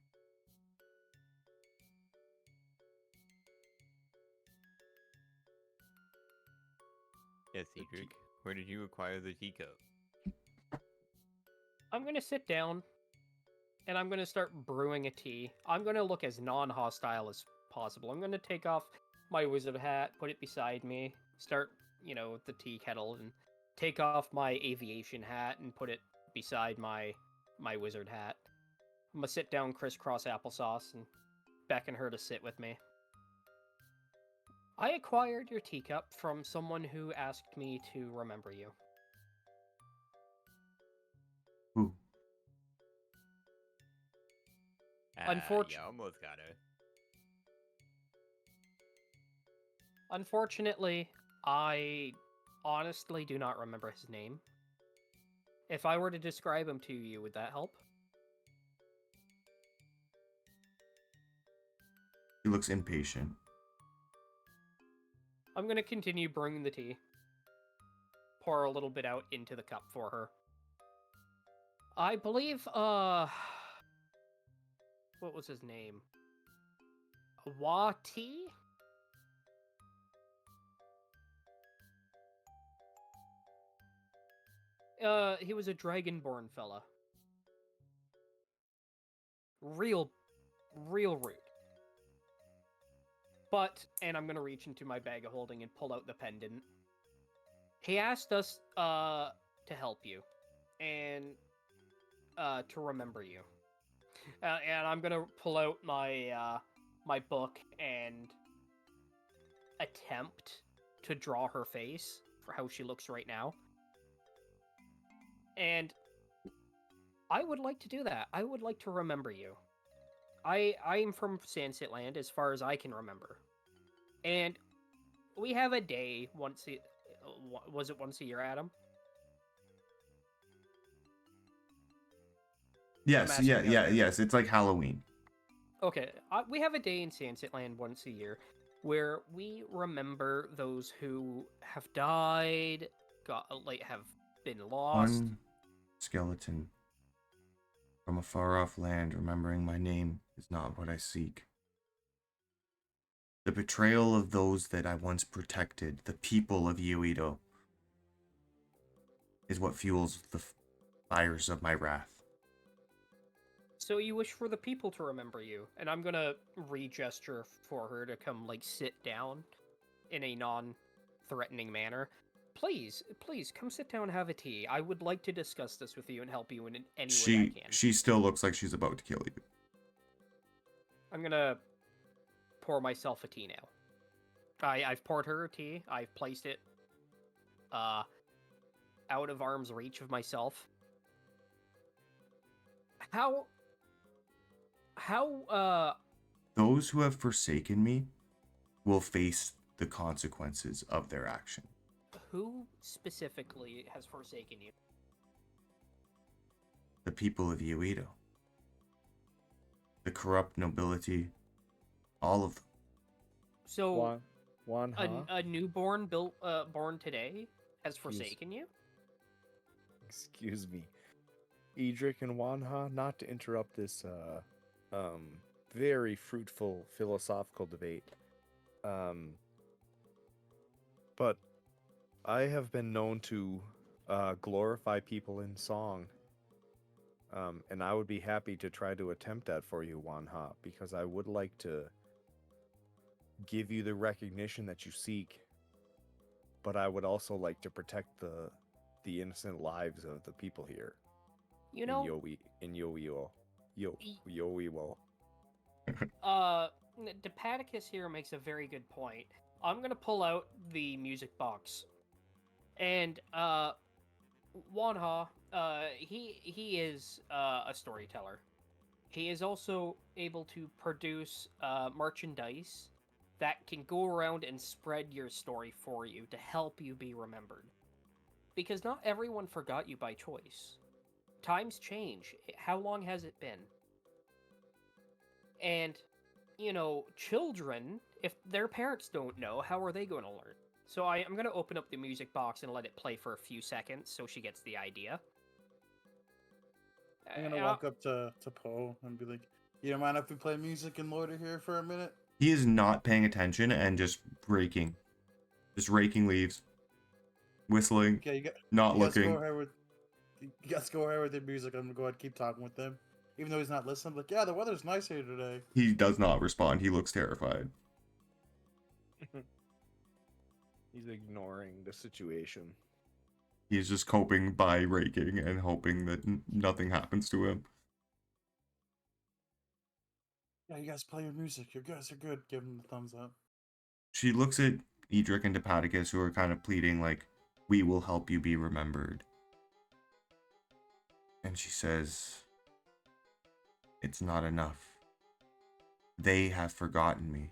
Yes, Cedric. Where did you acquire the teacup? I'm gonna sit down, and I'm gonna start brewing a tea. I'm gonna look as non-hostile as possible. I'm gonna take off my wizard hat, put it beside me, start, with the tea kettle, and take off my aviation hat and put it beside my wizard hat. I'm gonna sit down crisscross applesauce and beckon her to sit with me. I acquired your teacup from someone who asked me to remember you. Who? Unfortunate- You almost got her. Unfortunately, I honestly do not remember his name. If I were to describe him to you, would that help? He looks impatient. I'm gonna continue brewing the tea. Pour a little bit out into the cup for her. I believe, what was his name? Wati? He was a dragonborn fella. Real rude. But, and I'm gonna reach into my bag of holding and pull out the pendant. He asked us, to help you. And, to remember you. And I'm gonna pull out my, my book and attempt to draw her face for how she looks right now. And I would like to do that. I would like to remember you. I'm from Sandsit Land as far as I can remember. And we have a day once was it once a year, Adam? Yes, asking yeah, out yeah, there. yes. It's like Halloween. Okay, we have a day in Sandsit Land once a year where we remember those who have died, have been lost. One skeleton from a far off land, remembering my name is not what I seek. The betrayal of those that I once protected, the people of Yeonido, is what fuels the fires of my wrath. So you wish for the people to remember you, and I'm gonna re-gesture for her to come, sit down in a non-threatening manner. Please, come sit down and have a tea. I would like to discuss this with you and help you in any way I can. She still looks like she's about to kill you. I'm gonna pour myself a tea now. I've poured her a tea. I've placed it, out of arm's reach of myself. How, Those who have forsaken me will face the consequences of their action. who specifically has forsaken you? The people of Yeonido. The corrupt nobility. All of them. So, Wanha? a newborn born today has forsaken you? Excuse me. Edric and Wanha, not to interrupt this very fruitful philosophical debate. But I have been known to glorify people in song. And I would be happy to try to attempt that for you, Wanha, because I would like to give you the recognition that you seek, but I would also like to protect the innocent lives of the people here. You know, in Yowiwo. Depaticus here makes a very good point. I'm gonna pull out the music box, and Wanha, he is a storyteller. He is also able to produce merchandise that can go around and spread your story for you to help you be remembered. Because not everyone forgot you by choice. Times change. How long has it been? And, children, if their parents don't know, how are they going to learn? So I'm going to open up the music box and let it play for a few seconds so she gets the idea. I'm gonna walk up to Poe and be like, "You don't mind if we play music and loiter here for a minute?" He is not paying attention and just raking leaves, whistling, Okay, not you guys go looking. ahead with you guys go ahead with the music. I'm gonna go ahead and keep talking with them, even though he's not listening. I'm like, yeah, the weather's nice here today. He does not respond. He looks terrified. He's ignoring the situation. He's just coping by raking and hoping that nothing happens to him. Yeah, you guys play your music. You guys are good. Give him the thumbs up. She looks at Edric and Depaticus, who are kind of pleading, like, we will help you be remembered. And she says, it's not enough. They have forgotten me.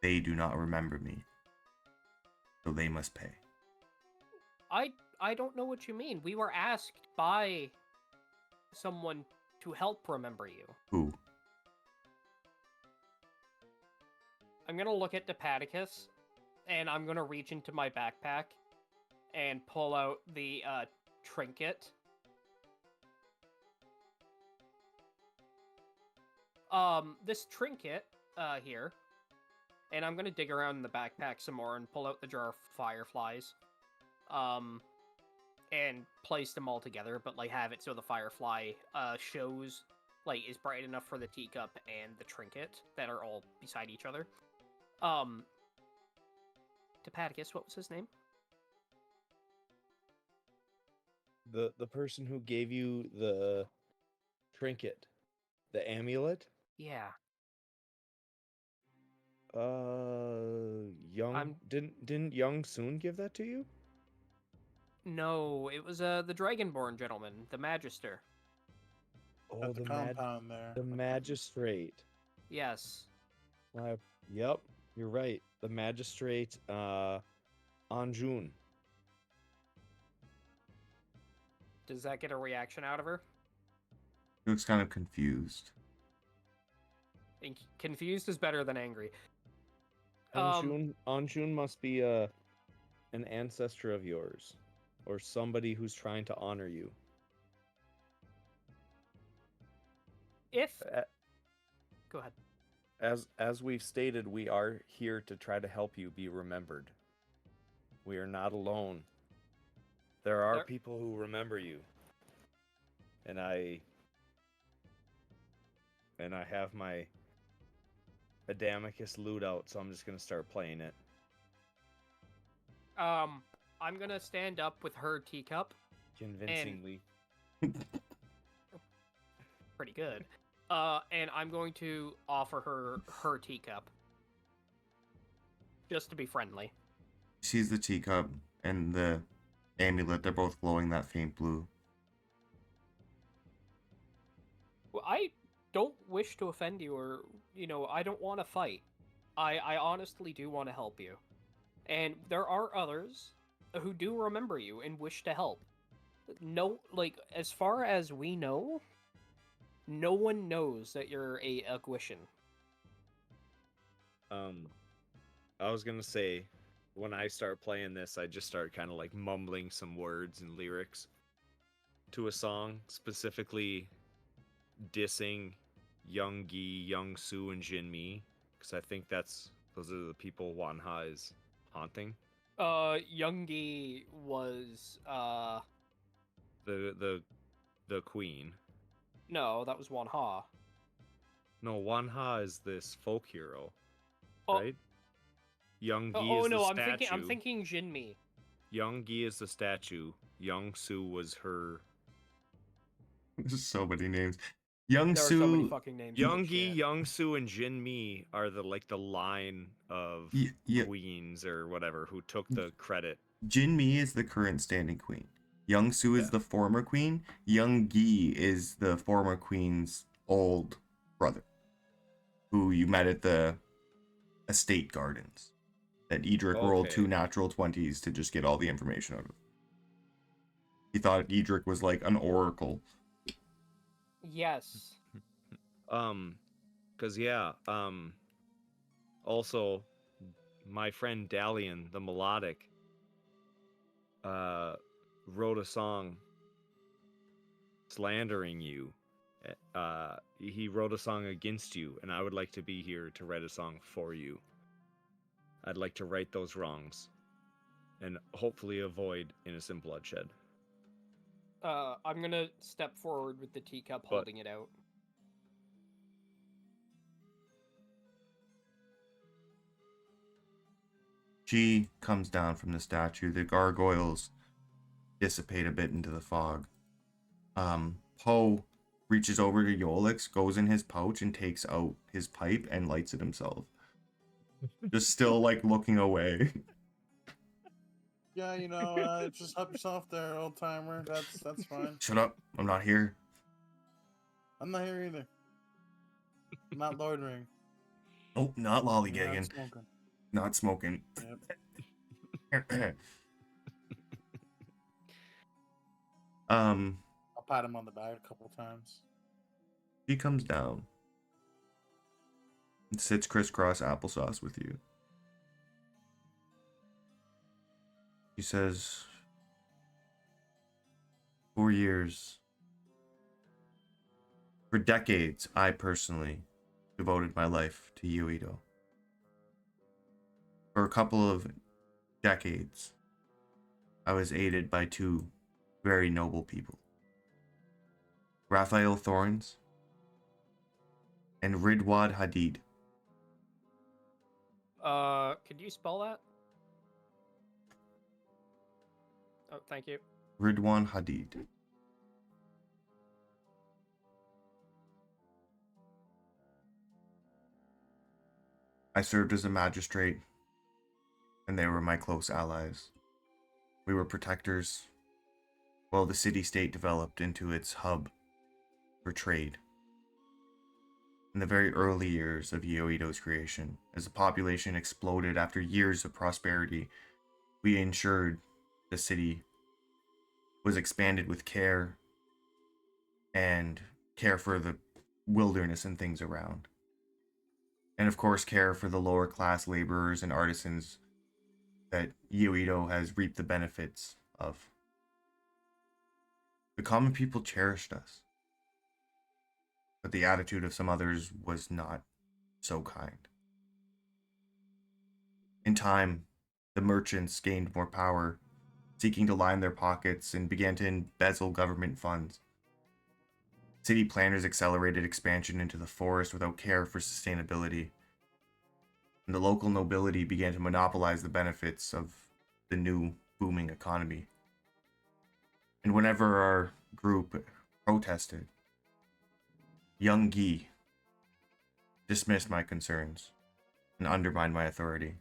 They do not remember me. So they must pay. I don't know what you mean. We were asked by someone to help remember you. Who? I'm gonna look at Depaticus, and I'm gonna reach into my backpack and pull out the trinket. This trinket here, and I'm gonna dig around in the backpack some more and pull out the jar of fireflies, and place them all together, but like have it so the firefly shows like is bright enough for the teacup and the trinket that are all beside each other. Depaticus, what was his name? The person who gave you the trinket, the amulet. Yeah. Young didn't Young Soon give that to you? No, it was the Dragonborn gentleman, the Magister. Oh, At the compound there. the magistrate. Yes. Yep, you're right. The magistrate, Anjun. Does that get a reaction out of her? He looks kind of confused. And confused is better than angry. Anjun must be an ancestor of yours, or somebody who's trying to honor you. If Uh, Go ahead. As we've stated, we are here to try to help you be remembered. We are not alone. There are people who remember you. And I have my Adamicus lute out, so I'm just gonna start playing it. I'm gonna stand up with her teacup. Convincingly. Pretty good. And I'm going to offer her teacup. Just to be friendly. She sees the teacup and the amulet. They're both glowing that faint blue. Well, I don't wish to offend you, or, I don't want to fight. I honestly do want to help you. And there are others who do remember you and wish to help. No, as far as we know, no one knows that you're a Gwishin. I was gonna say, when I start playing this, I just start kind of like mumbling some words and lyrics to a song, specifically dissing Young Gi, Young Su, and Jin Mi, because I think those are the people Wanha is haunting. Youngie was the queen. No, that was Wanha. No, Wanha is this folk hero, Oh. right? Young Gi Oh is no, the I'm statue. thinking Jinmi. Young Gi is the statue. Young Su was her. There's so many names. Young There are so many Su, fucking names. Holy Yoongi, shit. Youngsu, and Jinmi are the line of y- queens or whatever who took the credit. Jin Mi is the current standing queen. Young Su is Yeah. the former queen. Young Gi is the former queen's old brother, who you met at the estate gardens. That Edric rolled Okay. 2 natural 20s to just get all the information out of. He thought Edric was like an oracle. Yes. Cause also my friend Dalian, the melodic, wrote a song slandering you. He wrote a song against you, and I would like to be here to write a song for you. I'd like to right those wrongs, and hopefully avoid innocent bloodshed. I'm gonna step forward with the teacup, But- holding it out. She comes down from the statue. The gargoyles dissipate a bit into the fog. Poe reaches over to Yolix, goes in his pouch, and takes out his pipe and lights it himself. Just still like looking away. Yeah, just help yourself there, old timer. That's fine. Shut up. I'm not here. I'm not here either. I'm not loitering. Oh, not I'm not lollygagging. smoking. Not smoking. Yep. I'll pat him on the back a couple times. She comes down and sits crisscross applesauce with you. She says, 4 years. For decades, I personally devoted my life to Yeonido. For a couple of decades, I was aided by 2 very noble people. Raphael Thorns and Ridwad Hadid. Could you spell that? Oh, thank you. Ridwan Hadid. I served as a magistrate, and they were my close allies. We were protectors, while the city-state developed into its hub for trade. In the very early years of Yeoido's creation, as the population exploded after years of prosperity, we ensured the city was expanded with care and care for the wilderness and things around. And of course, care for the lower class laborers and artisans that Yeoido has reaped the benefits of. The common people cherished us, but the attitude of some others was not so kind. In time, the merchants gained more power, seeking to line their pockets, and began to embezzle government funds. City planners accelerated expansion into the forest without care for sustainability, and the local nobility began to monopolize the benefits of the new booming economy. And whenever our group protested, young Guy dismissed my concerns and undermined my authority.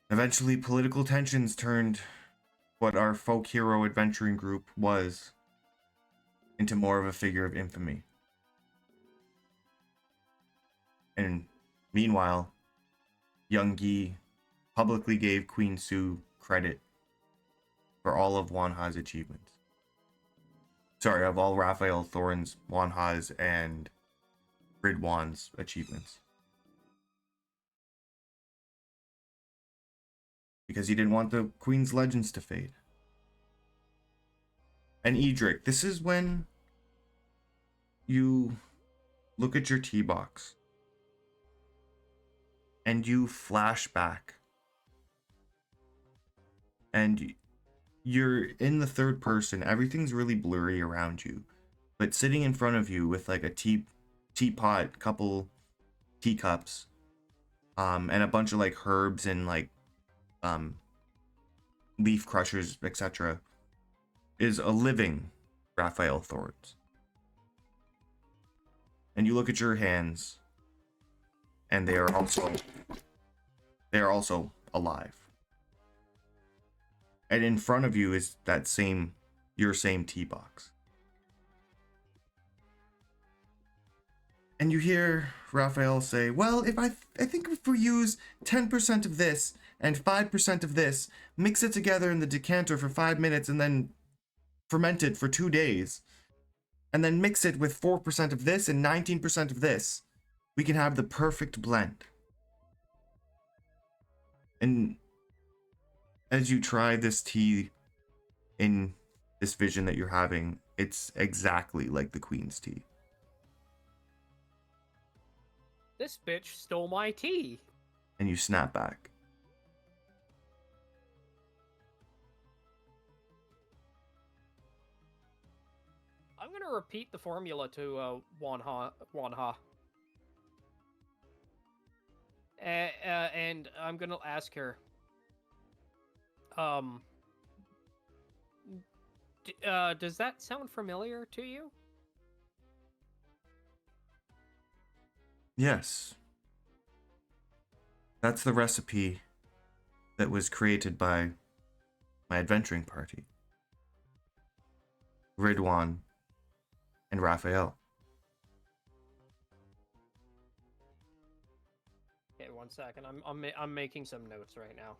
Eventually, political tensions turned what our folk hero adventuring group was into more of a figure of infamy. And meanwhile, young Guy publicly gave Queen Sue credit for all of Wanha's achievements. Sorry, of all Raphael Thorne's, Wanha's, and Ridwan's achievements. Because he didn't want the Queen's legends to fade. And Edric, this is when you look at your tea box and you flash back. And you're in the third person. Everything's really blurry around you. But sitting in front of you with like a teapot, couple teacups, and a bunch of like herbs and like leaf crushers, etc., is a living Raphael Thorns. And you look at your hands, and they are also alive. And in front of you is your same tea box. And you hear Raphael say, well, if I think if we use 10% of this and 5% of this, mix it together in the decanter for 5 minutes and then ferment it for 2 days, and then mix it with 4% of this and 19% of this, we can have the perfect blend. And as you try this tea in this vision that you're having, it's exactly like the Queen's tea. This bitch stole my tea. And you snap back. I'm gonna repeat the formula to Wanha. And I'm gonna ask her. Does that sound familiar to you? Yes. That's the recipe that was created by my adventuring party. Ridwan and Raphael. Okay, 1 second. I'm making some notes right now.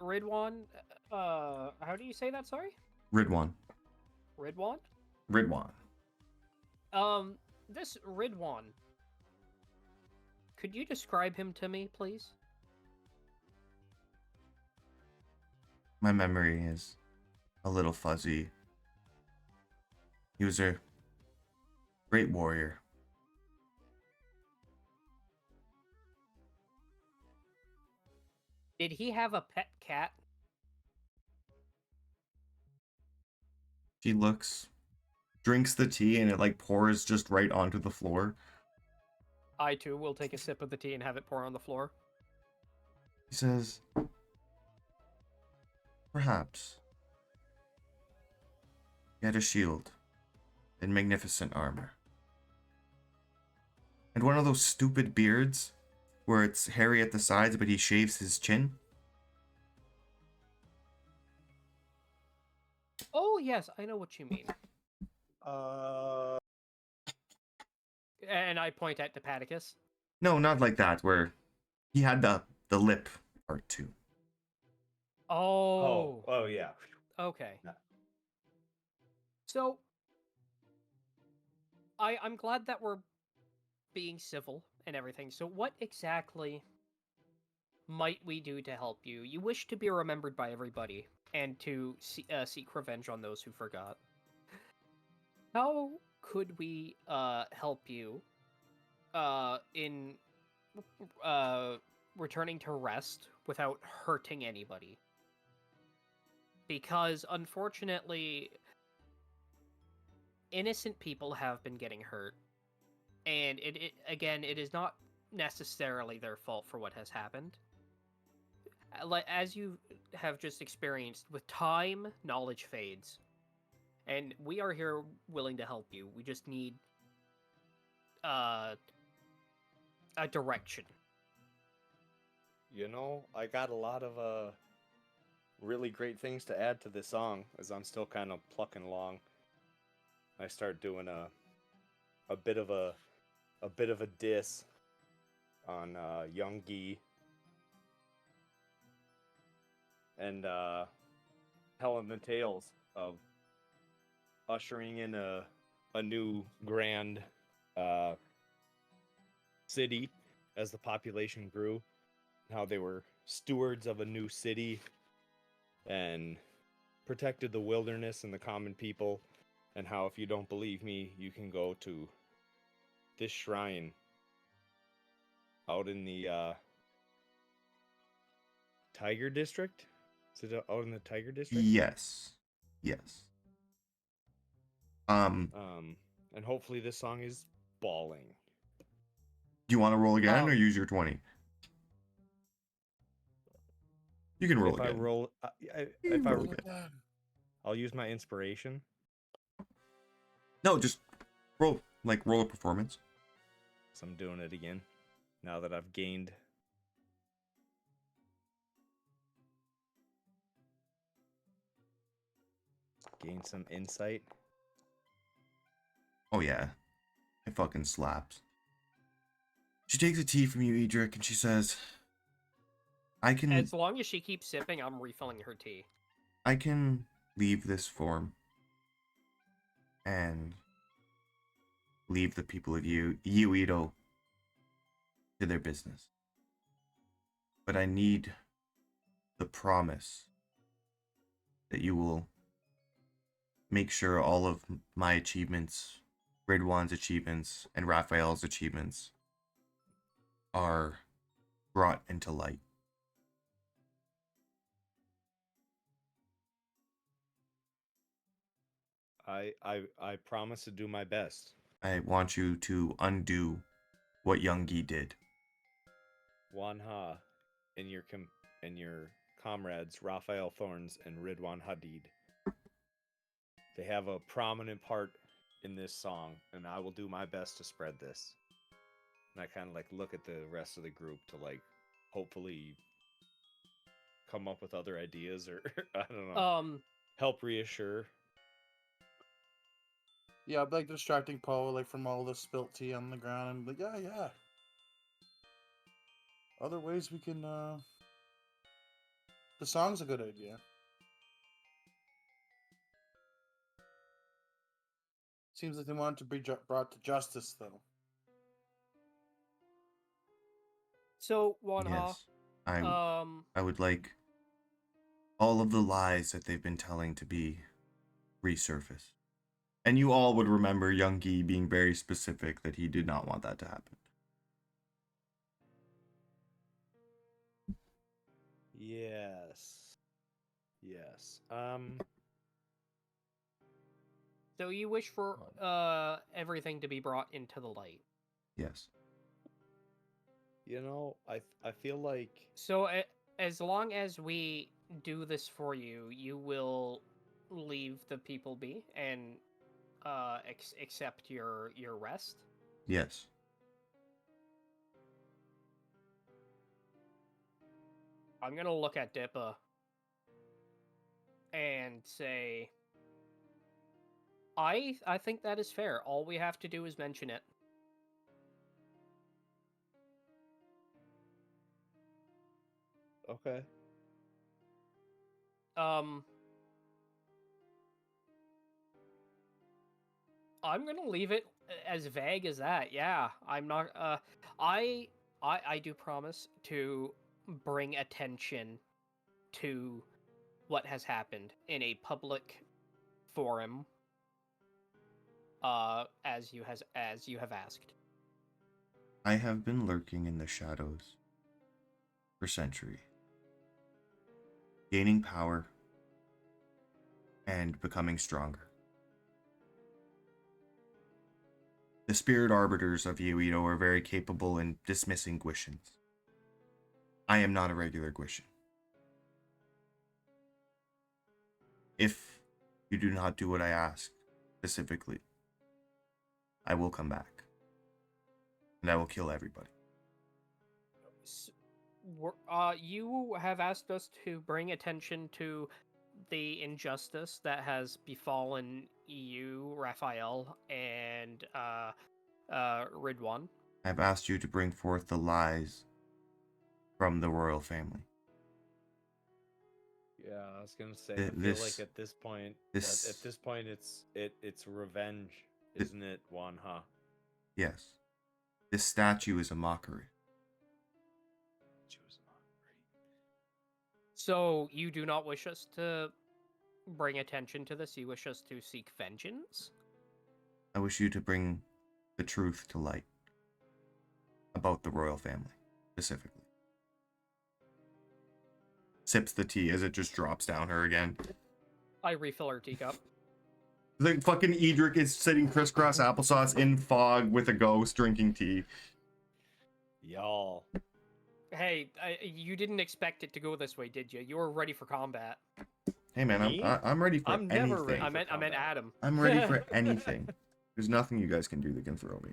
Ridwan, how do you say that, sorry? Ridwan. Ridwan? Ridwan. This Ridwan, could you describe him to me, please? My memory is a little fuzzy. He was a great warrior. Did he have a pet cat? She looks, drinks the tea, and it like pours just right onto the floor. I too will take a sip of the tea and have it pour on the floor. He says, perhaps. He had a shield and magnificent armor. And one of those stupid beards where it's hairy at the sides but he shaves his chin. Oh, yes, I know what you mean. And I point at Dipaticus. No, not like that, where he had the lip part too. Oh yeah. Okay. No. So, I'm glad that we're being civil and everything. So what exactly might we do to help you? You wish to be remembered by everybody and to seek revenge on those who forgot. How could we help you in returning to rest without hurting anybody? Because unfortunately, innocent people have been getting hurt, and it is not necessarily their fault for what has happened. As you have just experienced, with time, knowledge fades, and we are here willing to help you. We just need a direction. You know, I got a lot of really great things to add to this song as I'm still kind of plucking along. I start doing a bit of a diss on Young Gi and telling the tales of ushering in a new grand city as the population grew, how they were stewards of a new city and protected the wilderness and the common people, and how if you don't believe me, you can go to this shrine out in the Tiger District. Is it out in the Tiger District? Yes. Yes. And hopefully this song is bawling. Do you want to roll again or Um, use your 20? You can roll If I again. roll, You if can I, roll again. I'll use my inspiration. No, just roll a performance. So I'm doing it again. Now that I've gained. Gained some insight. Oh yeah, it fucking slaps. She takes a tea from you, Edric, and she says, I can As long as she keeps sipping, I'm refilling her tea. leave this form and leave the people of Yeonido to their business. But I need the promise that you will make sure all of my achievements, Ridwan's achievements, and Raphael's achievements are brought into light. I promise to do my best. I want you to undo what Youngie did. Wanha and your comrades Raphael Thorns and Ridwan Hadid. They have a prominent part in this song, and I will do my best to spread this. And I kind of like look at the rest of the group to like hopefully come up with other ideas or I don't know, help reassure. Yeah, I'm like distracting Poe like from all the spilt tea on the ground and like, yeah. Other ways we can the song's a good idea. Seems like they want it to be brought to justice though. So, Wanha, Yes, I would like all of the lies that they've been telling to be resurfaced. And you all would remember Youngie being very specific that he did not want that to happen. Yes. Yes. so you wish for everything to be brought into the light. Yes. You know, I feel like So, as long as we do this for you, you will leave the people be and accept your rest. Yes. I'm gonna look at Dippa and say, I think that is fair. All we have to do is mention it. okay. I'm gonna leave it as vague as that. Yeah, I'm not. I do promise to bring attention to what has happened in a public forum. As you have asked. I have been lurking in the shadows for centuries, gaining power and becoming stronger. The spirit arbiters of Yeonido are very capable in dismissing Gwishans. I am not a regular Gwishan. If you do not do what I ask specifically, I will come back. And I will kill everybody. You have asked us to bring attention to the injustice that has befallen you, Raphael, and Ridwan. I've asked you to bring forth the lies from the royal family. Yeah, I was gonna say. Th- I feel this- like at this point, it's revenge, Th- isn't it, Wanha? Yes. This statue is a mockery. So you do not wish us to bring attention to this? You wish us to seek vengeance? I wish you to bring the truth to light about the royal family, specifically. Sips the tea as it just drops down her again. I refill her teacup. Like fucking Edric is sitting crisscross applesauce in fog with a ghost drinking tea. Y'all. Hey, you didn't expect it to go this way, did you? You were ready for combat. Hey man, Me? I'm ready for I'm never anything. ready. I for meant combat. Adam. I'm ready for anything. There's nothing you guys can do that can throw me.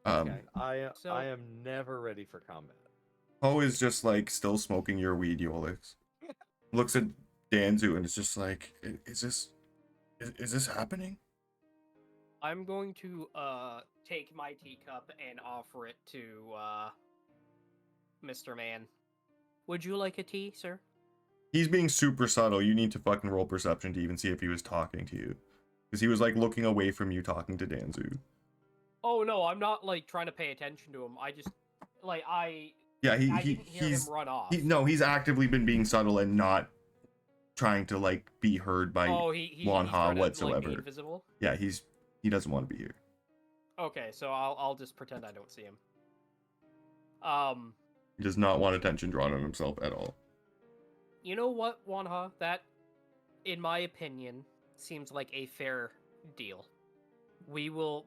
Okay. I So- I am never ready for combat. Poe is just like still smoking your weed, Yolix. Looks at Danzu and is just like, is this happening? I'm going to take my teacup and offer it to Mr. Man. Would you like a tea, sir? He's being super subtle. You need to fucking roll perception to even see if he was talking to you. Because he was like looking away from you talking to Danzu. Oh no, I'm not like trying to pay attention to him. I just like Yeah, I didn't hear him run off. He's actively been being subtle and not trying to like be heard by he's Wanha trying to, whatsoever. like, be invisible. Yeah, he doesn't want to be here. Okay, so I'll just pretend I don't see him. He does not want attention drawn on himself at all. You know what, Wanha? That, in my opinion, seems like a fair deal. We will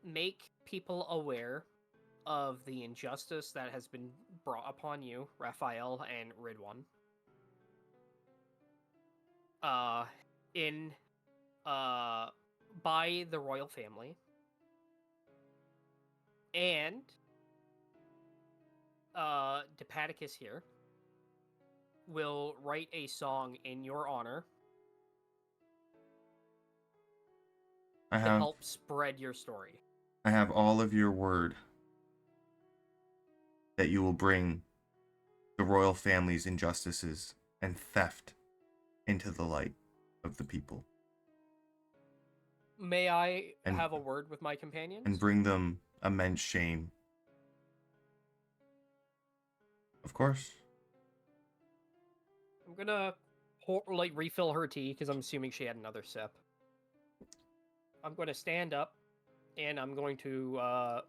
make people aware of the injustice that has been brought upon you, Raphael and Ridwan. By the royal family. And Depaticus here will write a song in your honor I to have help spread your story. I have all of your word that you will bring the royal family's injustices and theft into the light of the people. May I And- have a word with my companions? And bring them immense shame. Of course. I'm gonna refill her tea because I'm assuming she had another sip. I'm going to stand up and I'm going to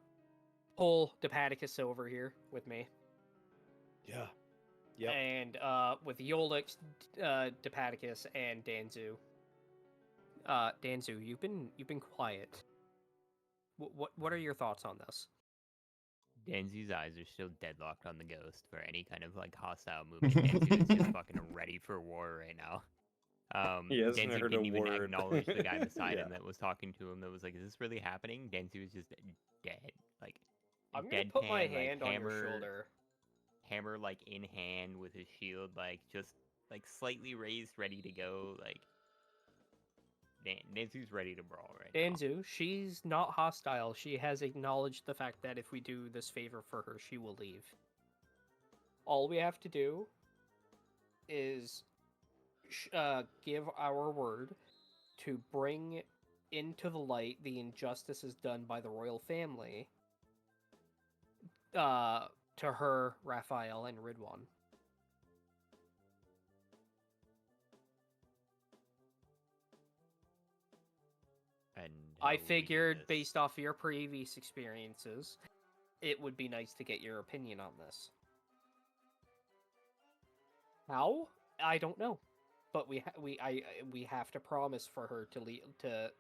pull Depaticus over here with me. Yeah. Yep. And with Yolix, Depaticus, and Danzu. Danzu, you've been quiet. What are your thoughts on this? Danzu's eyes are still deadlocked on the ghost for any kind of like hostile movement. Danzu is just fucking ready for war right now. He hasn't Danzu heard didn't a even word. acknowledge the guy beside Yeah. him that was talking to him that was like, is this really happening? Danzu was just dead. Like I'm gonna put my deadpan, like, hand on your shoulder. hammer like in hand with his shield like just like slightly raised, ready to go. Like Danzu's ready to brawl right now. Danzu, she's not hostile. She has acknowledged the fact that if we do this favor for her, she will leave. All we have to do is give our word to bring into the light the injustices done by the royal family to her, Raphael, and Ridwan. And I how will we do figured, this? based off your previous experiences, it would be nice to get your opinion on this. How? I don't know, but we have to promise for her to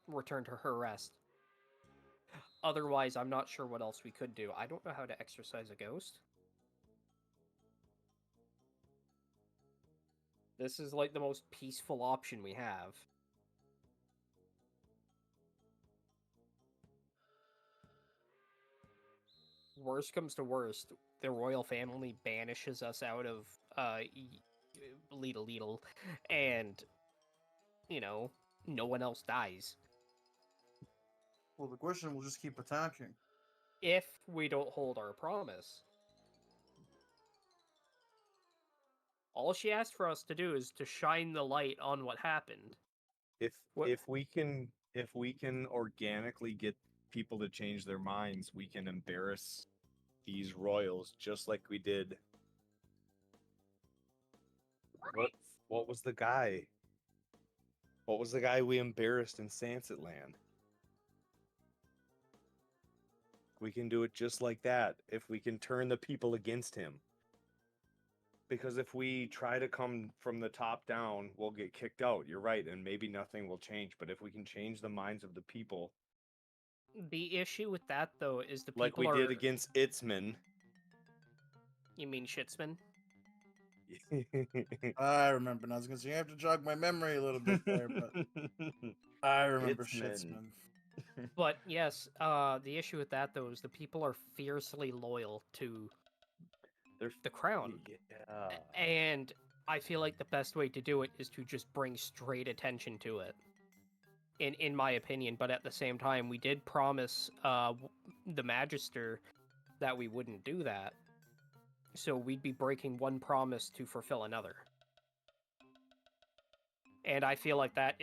return to her rest. Otherwise, I'm not sure what else we could do. I don't know how to exorcise a ghost. This is like the most peaceful option we have. Worst comes to worst, the royal family banishes us out of Lidl, and no one else dies. Well, the question will just keep attacking. If we don't hold our promise. All she asked for us to do is to shine the light on what happened. If What- if we can organically get people to change their minds, we can embarrass these royals just like we did. What was the guy? What was the guy we embarrassed in Sansit Land? We can do it just like that if we can turn the people against him. because if we try to come from the top down, we'll get kicked out. You're right, and maybe nothing will change. But if we can change the minds of the people, The issue with that though is the like people we are. did against Itzman. You mean Schlitzman? I remember. And I was gonna say you have to jog my memory a little bit there, but I remember Itzman. Schlitzman. But yes, the issue with that though is the people are fiercely loyal to They're the crown, yeah. and I feel like the best way to do it is to just bring straight attention to it. In my opinion, but at the same time, we did promise the Magister that we wouldn't do that, so we'd be breaking one promise to fulfill another. And I feel like that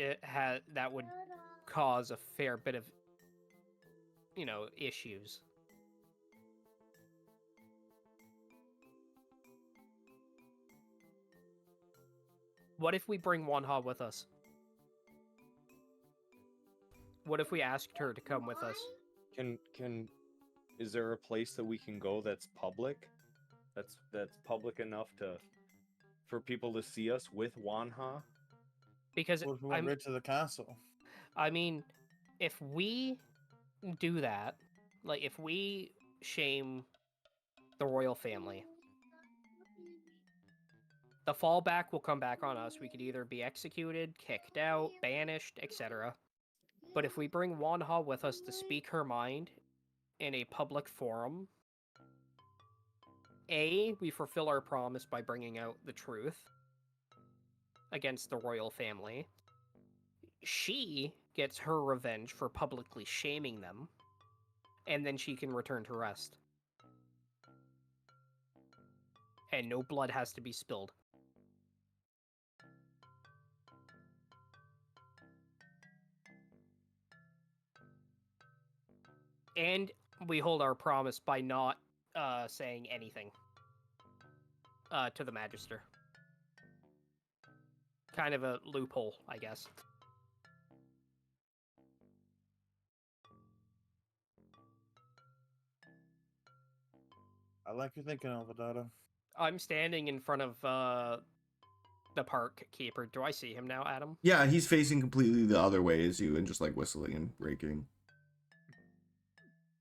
would cause a fair bit of, issues. What if we bring Wanha with us? What if we asked her to come with us? Can is there a place that we can go that's public? That's public enough for people to see us with Wanha? Because What if we went right to the castle? I mean, if we do that, like if we shame the royal family, the fallback will come back on us. We could either be executed, kicked out, banished, etc. But if we bring Wanha with us to speak her mind in a public forum, A, we fulfill our promise by bringing out the truth against the royal family. She gets her revenge for publicly shaming them, and then she can return to rest. And no blood has to be spilled. And we hold our promise by not saying anything to the Magister. Kind of a loophole, I guess. I like your thinking, Alvadado. I'm standing in front of the park keeper. Do I see him now, Adam? Yeah, he's facing completely the other way as you and just like whistling and breaking.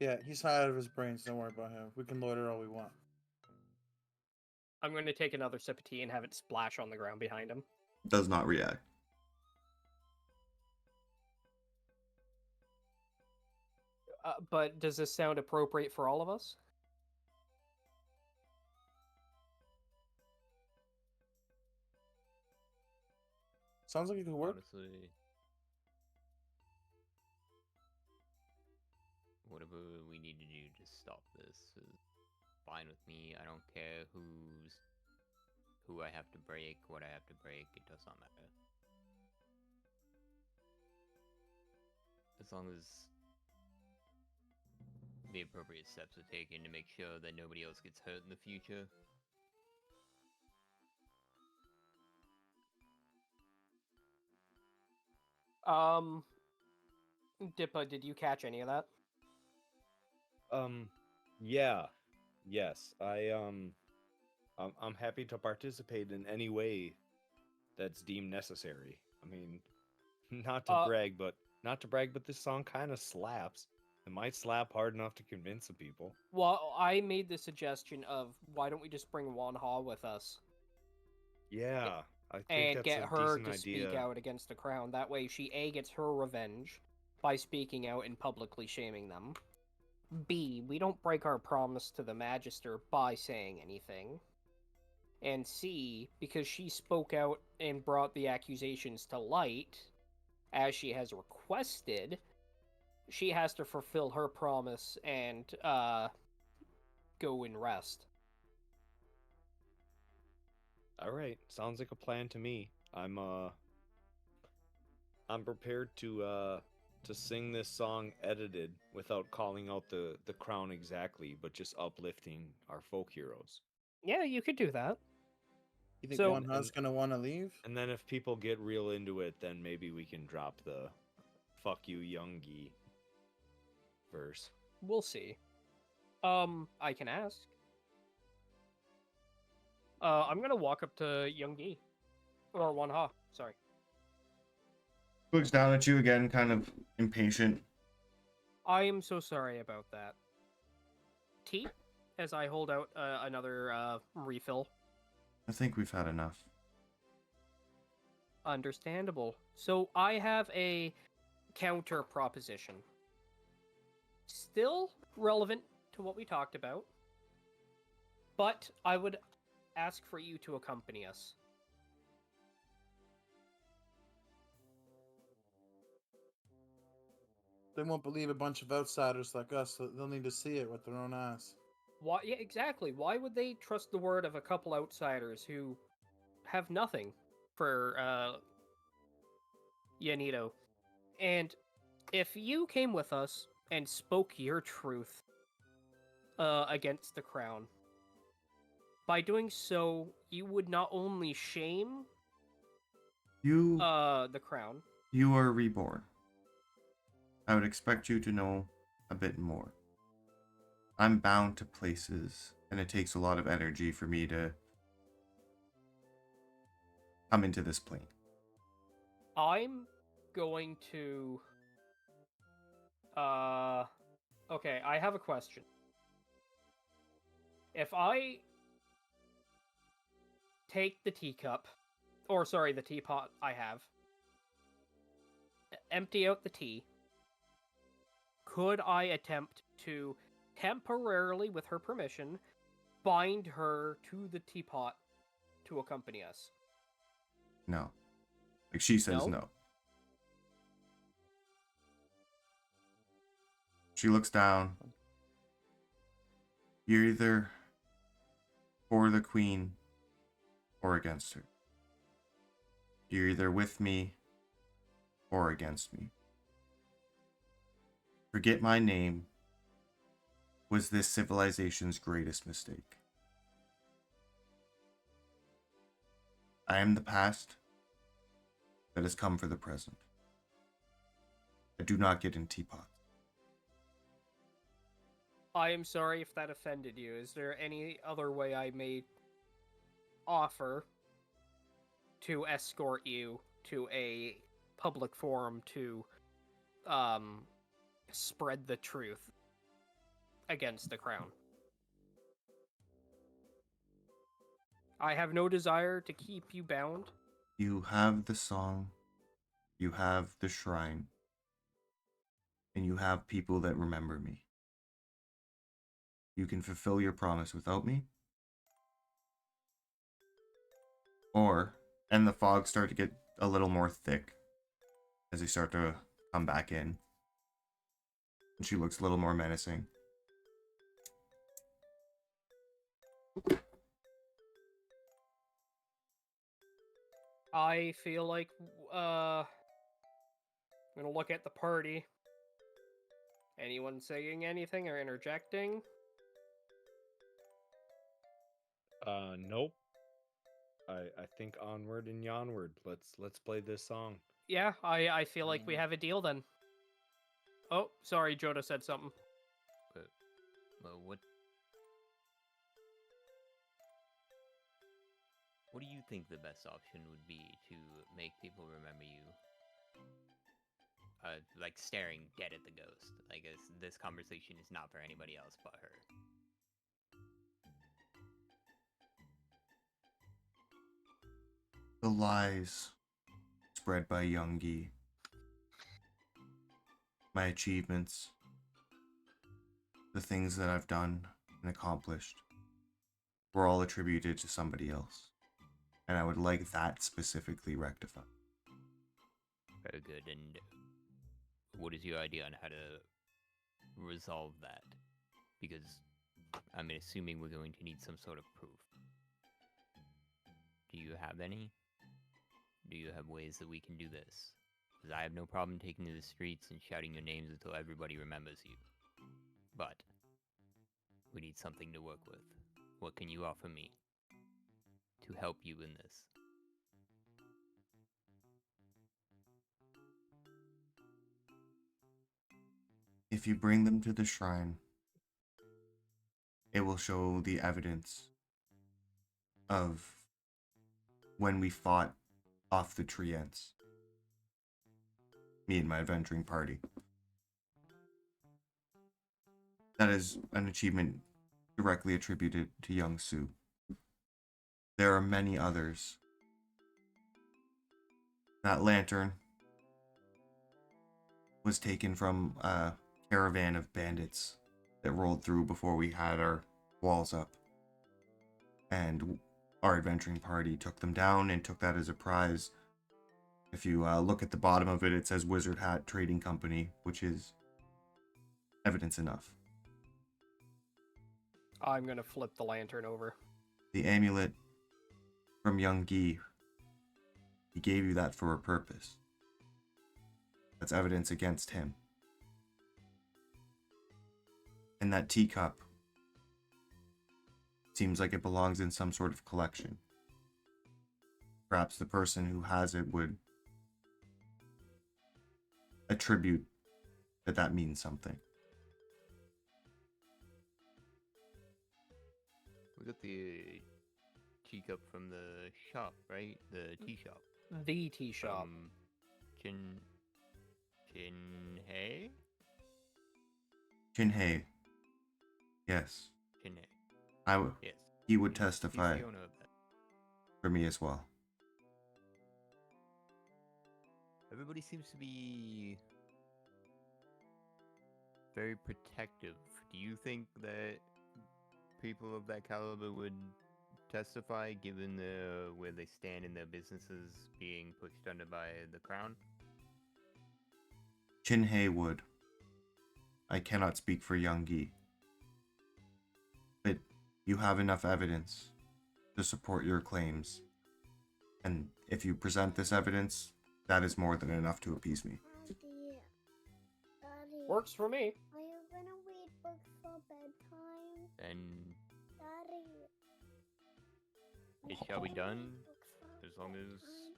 Yeah, he's high out of his brains. Don't worry about him. We can loiter all we want. I'm going to take another sip of tea and have it splash on the ground behind him. Does not react. But does this sound appropriate for all of us? Sounds like it could work. Honestly, whatever we need to do to stop this is fine with me. I don't care who I have to break, what I have to break. It does not matter. As long as the appropriate steps are taken to make sure that nobody else gets hurt in the future. Dippa, did you catch any of that? Yeah. Yes. I'm happy to participate in any way that's deemed necessary. I mean, not to brag, but this song kind of slaps. It might slap hard enough to convince some people. Well, I made the suggestion of why don't we just bring Wanha with us Yeah, I think and that's get a her decent to speak idea. out against the crown. That way she A, gets her revenge by speaking out and publicly shaming them. B, we don't break our promise to the Magister by saying anything. And C, because she spoke out and brought the accusations to light, as she has requested, she has to fulfill her promise and go and rest. All right, sounds like a plan to me. I'm prepared to sing this song edited without calling out the crown exactly, but just uplifting our folk heroes. Yeah, you could do that. You think So- Wanha's gonna want to leave? And then if people get real into it, then maybe we can drop the "fuck you, Youngie" verse. We'll see. I can ask. I'm gonna walk up to Youngie. Or Wanha, sorry. Looks down at you again, kind of impatient. I am so sorry about that. Tea? As I hold out another refill. I think we've had enough. Understandable. So I have a counter proposition. Still relevant to what we talked about, but I would ask for you to accompany us. They won't believe a bunch of outsiders like us, so they'll need to see it with their own eyes. Why? Yeah, exactly. Why would they trust the word of a couple outsiders who have nothing for Yeonido? And if you came with us and spoke your truth against the crown, by doing so, you would not only shame You the crown. you are reborn. I would expect you to know a bit more. I'm bound to places, and it takes a lot of energy for me to come into this plane. I'm going to okay, I have a question. If I take the teacup, or sorry, the teapot I have, empty out the tea, could I attempt to temporarily, with her permission, bind her to the teapot to accompany us? No. Like she says No? no. She looks down. You're either for the queen or against her. You're either with me or against me. Forget my name was this civilization's greatest mistake. I am the past that has come for the present. I do not get in teapots. I am sorry if that offended you. Is there any other way I may offer to escort you to a public forum to spread the truth against the crown? I have no desire to keep you bound. You have the song, you have the shrine, and you have people that remember me. You can fulfill your promise without me. And the fog start to get a little more thick as they start to come back in. And she looks a little more menacing. I feel like I'm gonna look at the party. Anyone saying anything or interjecting? Nope. I think onward and yonward. Let's play this song. Yeah, I feel like we have a deal then. Oh, sorry, Joda said something. But, well, what do you think the best option would be to make people remember you? Like staring dead at the ghost. Like this conversation is not for anybody else but her. The lies spread by Youngie, my achievements, the things that I've done and accomplished, were all attributed to somebody else. And I would like that specifically rectified. Very good. And what is your idea on how to resolve that? Because I'm assuming we're going to need some sort of proof. Do you have any? Do you have ways that we can do this? Because I have no problem taking to the streets and shouting your names until everybody remembers you. But we need something to work with. What can you offer me to help you in this? If you bring them to the shrine, it will show the evidence of when we fought off the Treants. Me and my adventuring party. That is an achievement directly attributed to young Sue. There are many others. That lantern was taken from a caravan of bandits that rolled through before we had our walls up. And our adventuring party took them down and took that as a prize. If you look at the bottom of it, it says Wizard Hat Trading Company, which is evidence enough. I'm gonna flip the lantern over. The amulet from young Guy, he gave you that for a purpose. That's evidence against him. And that teacup seems like it belongs in some sort of collection. Perhaps the person who has it would attribute that means something. We got the teacup from the shop, right? The tea shop. The tea shop. From Chinhei? Chinhei. Yes. Chinhei. Yes. He would He's testify the owner of that. for me as well. Everybody seems to be very protective. Do you think that people of that caliber would testify, given where they stand in their businesses being pushed under by the crown? Chinhei would. I cannot speak for young Guy. But you have enough evidence to support your claims. And if you present this evidence, that is more than enough to appease me. Daddy, Works for me. are you gonna read books for bedtime? And Daddy. it shall be done, Books for as long as bedtime?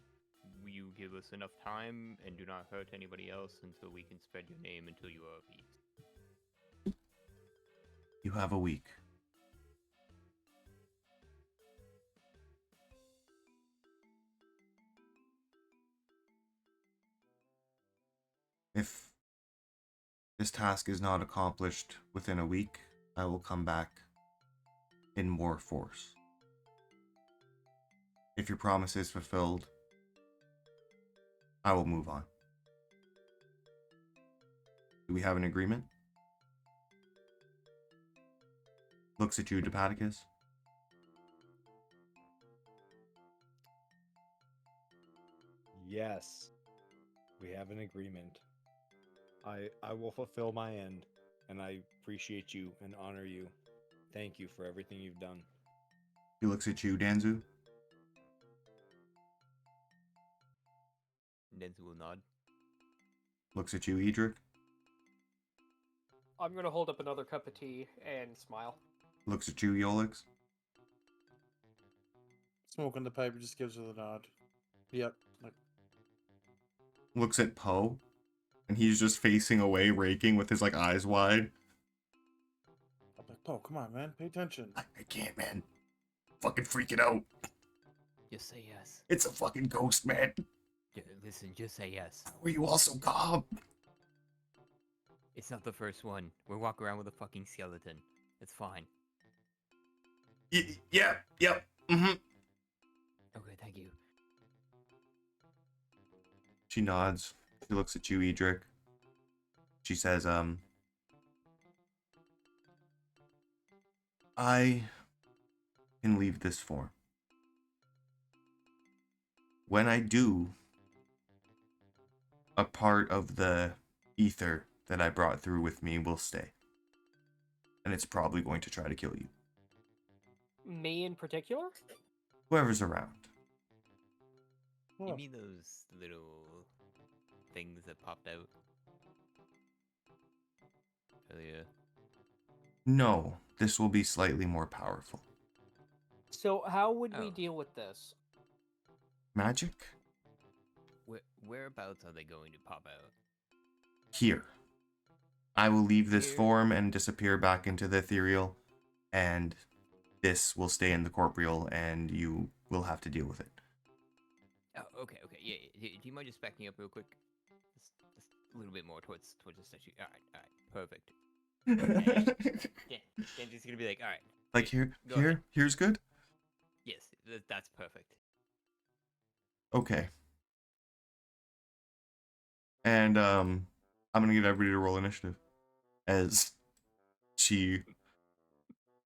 you give us enough time and do not hurt anybody else until we can spread your name until you are appeased. You have a week. If this task is not accomplished within a week, I will come back in more force. If your promise is fulfilled, I will move on. Do we have an agreement? Looks at you, Depaticus. Yes, we have an agreement. I will fulfill my end, and I appreciate you and honor you. Thank you for everything you've done. He looks at you, Danzu. Denzu will nod. Looks at you, Edric. I'm gonna hold up another cup of tea and smile. Looks at you, Yolix. Smoking the pipe just gives her the nod. Yep. Like, Looks at Poe, and he's just facing away, raking with his eyes wide. I'm like, oh, come on, man. Pay attention. I can't, man. Fucking freaking out. Just say yes. It's a fucking ghost, man. Listen, just say yes. How are you all so calm? It's not the first one. We're walking around with a fucking skeleton. It's fine. Yep. Mm-hmm. Okay, thank you. She nods. She looks at you, Edric. She says, I can leave this form. When I do, a part of the ether that I brought through with me will stay. And it's probably going to try to kill you. Me in particular? Whoever's around. You Oh, mean those little things that popped out earlier? No, this will be slightly more powerful. So how would we Oh. deal with this? Magic? Whereabouts are they going to pop out? Here. I will leave this Here? form and disappear back into the ethereal, and this will stay in the corporeal, and you will have to deal with it. Oh, okay, yeah. Do you mind just backing up real quick? Just a little bit more towards the statue. All right, perfect. Yeah, Genji's gonna be like, all right. Like go ahead. here's good. Yes, that's perfect. Okay. And I'm gonna get everybody to roll initiative as she.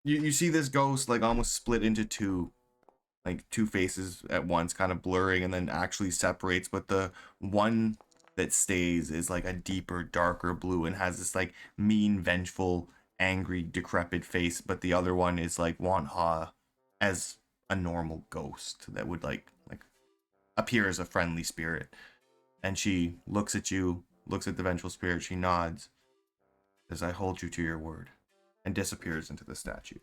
You see this ghost like almost split into two, like two faces at once, kind of blurring, and then actually separates. But the one that stays is like a deeper, darker blue and has this like mean, vengeful, angry, decrepit face. But the other one is like Wanha as a normal ghost that would like appear as a friendly spirit. And she looks at you, looks at the vengeful spirit. She nods, says, "I hold you to your word," and disappears into the statue.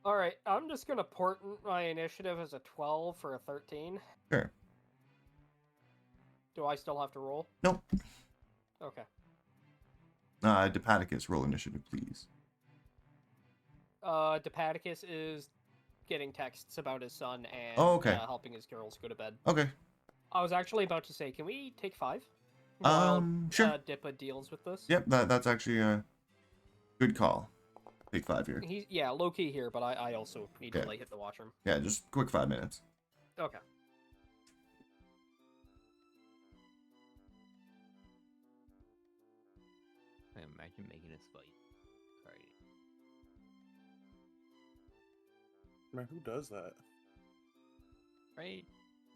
All right, I'm just gonna port my initiative as a 12 for a 13. Sure. Do I still have to roll? Nope. Okay. Depaticus, roll initiative, please. Depaticus is getting texts about his son and Okay. helping his girls go to bed. Okay. I was actually about to say, can we take 5? Sure. Dippa deals with this. Yep, that's actually a good call. Take 5 here. He's low key here, but I also need to hit the washroom. Yeah, just quick 5 minutes. Okay. Imagine making us fight. Right. Man, who does that? Right?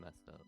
Messed up.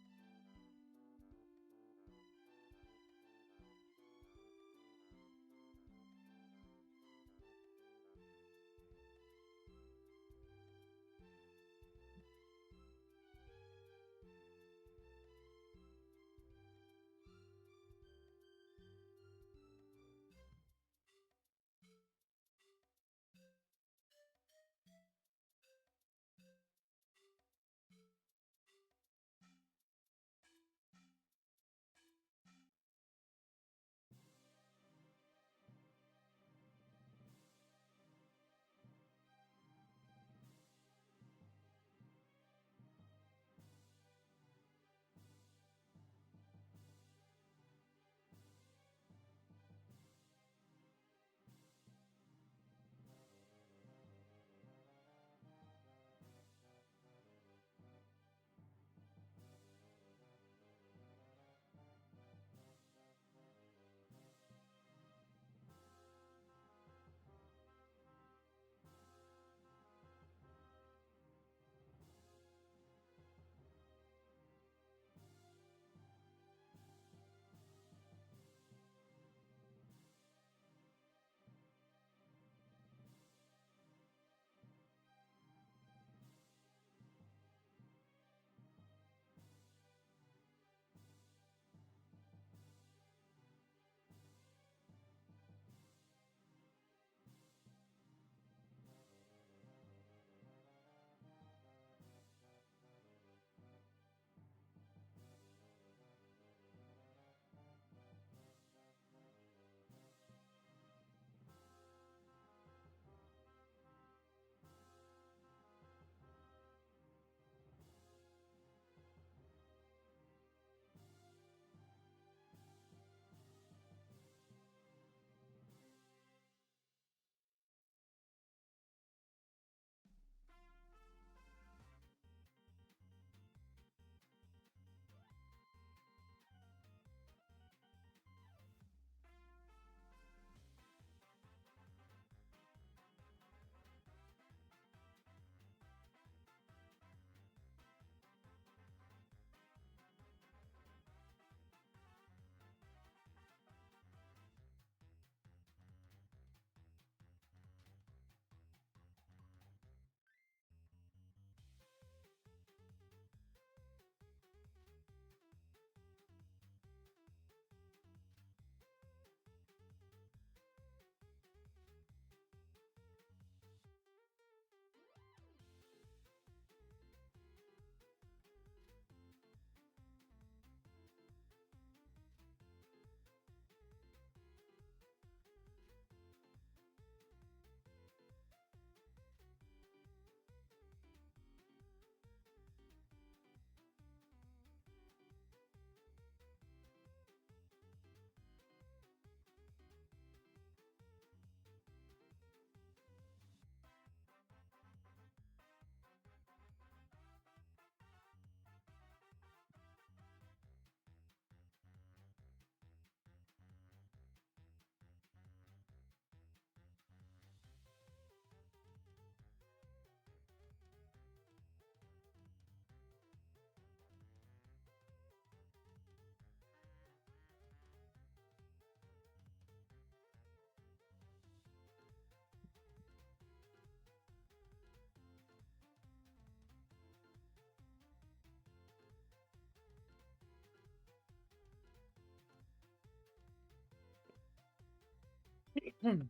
I'm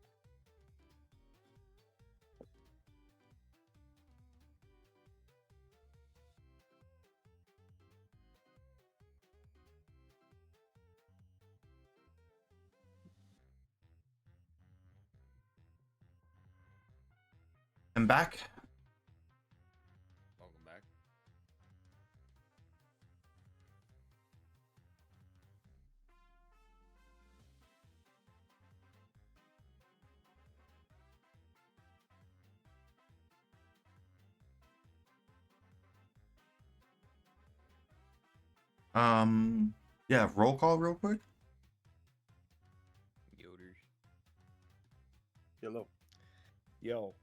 back. Welcome back. Yeah, roll call real quick. Yoders. Hello. Yo.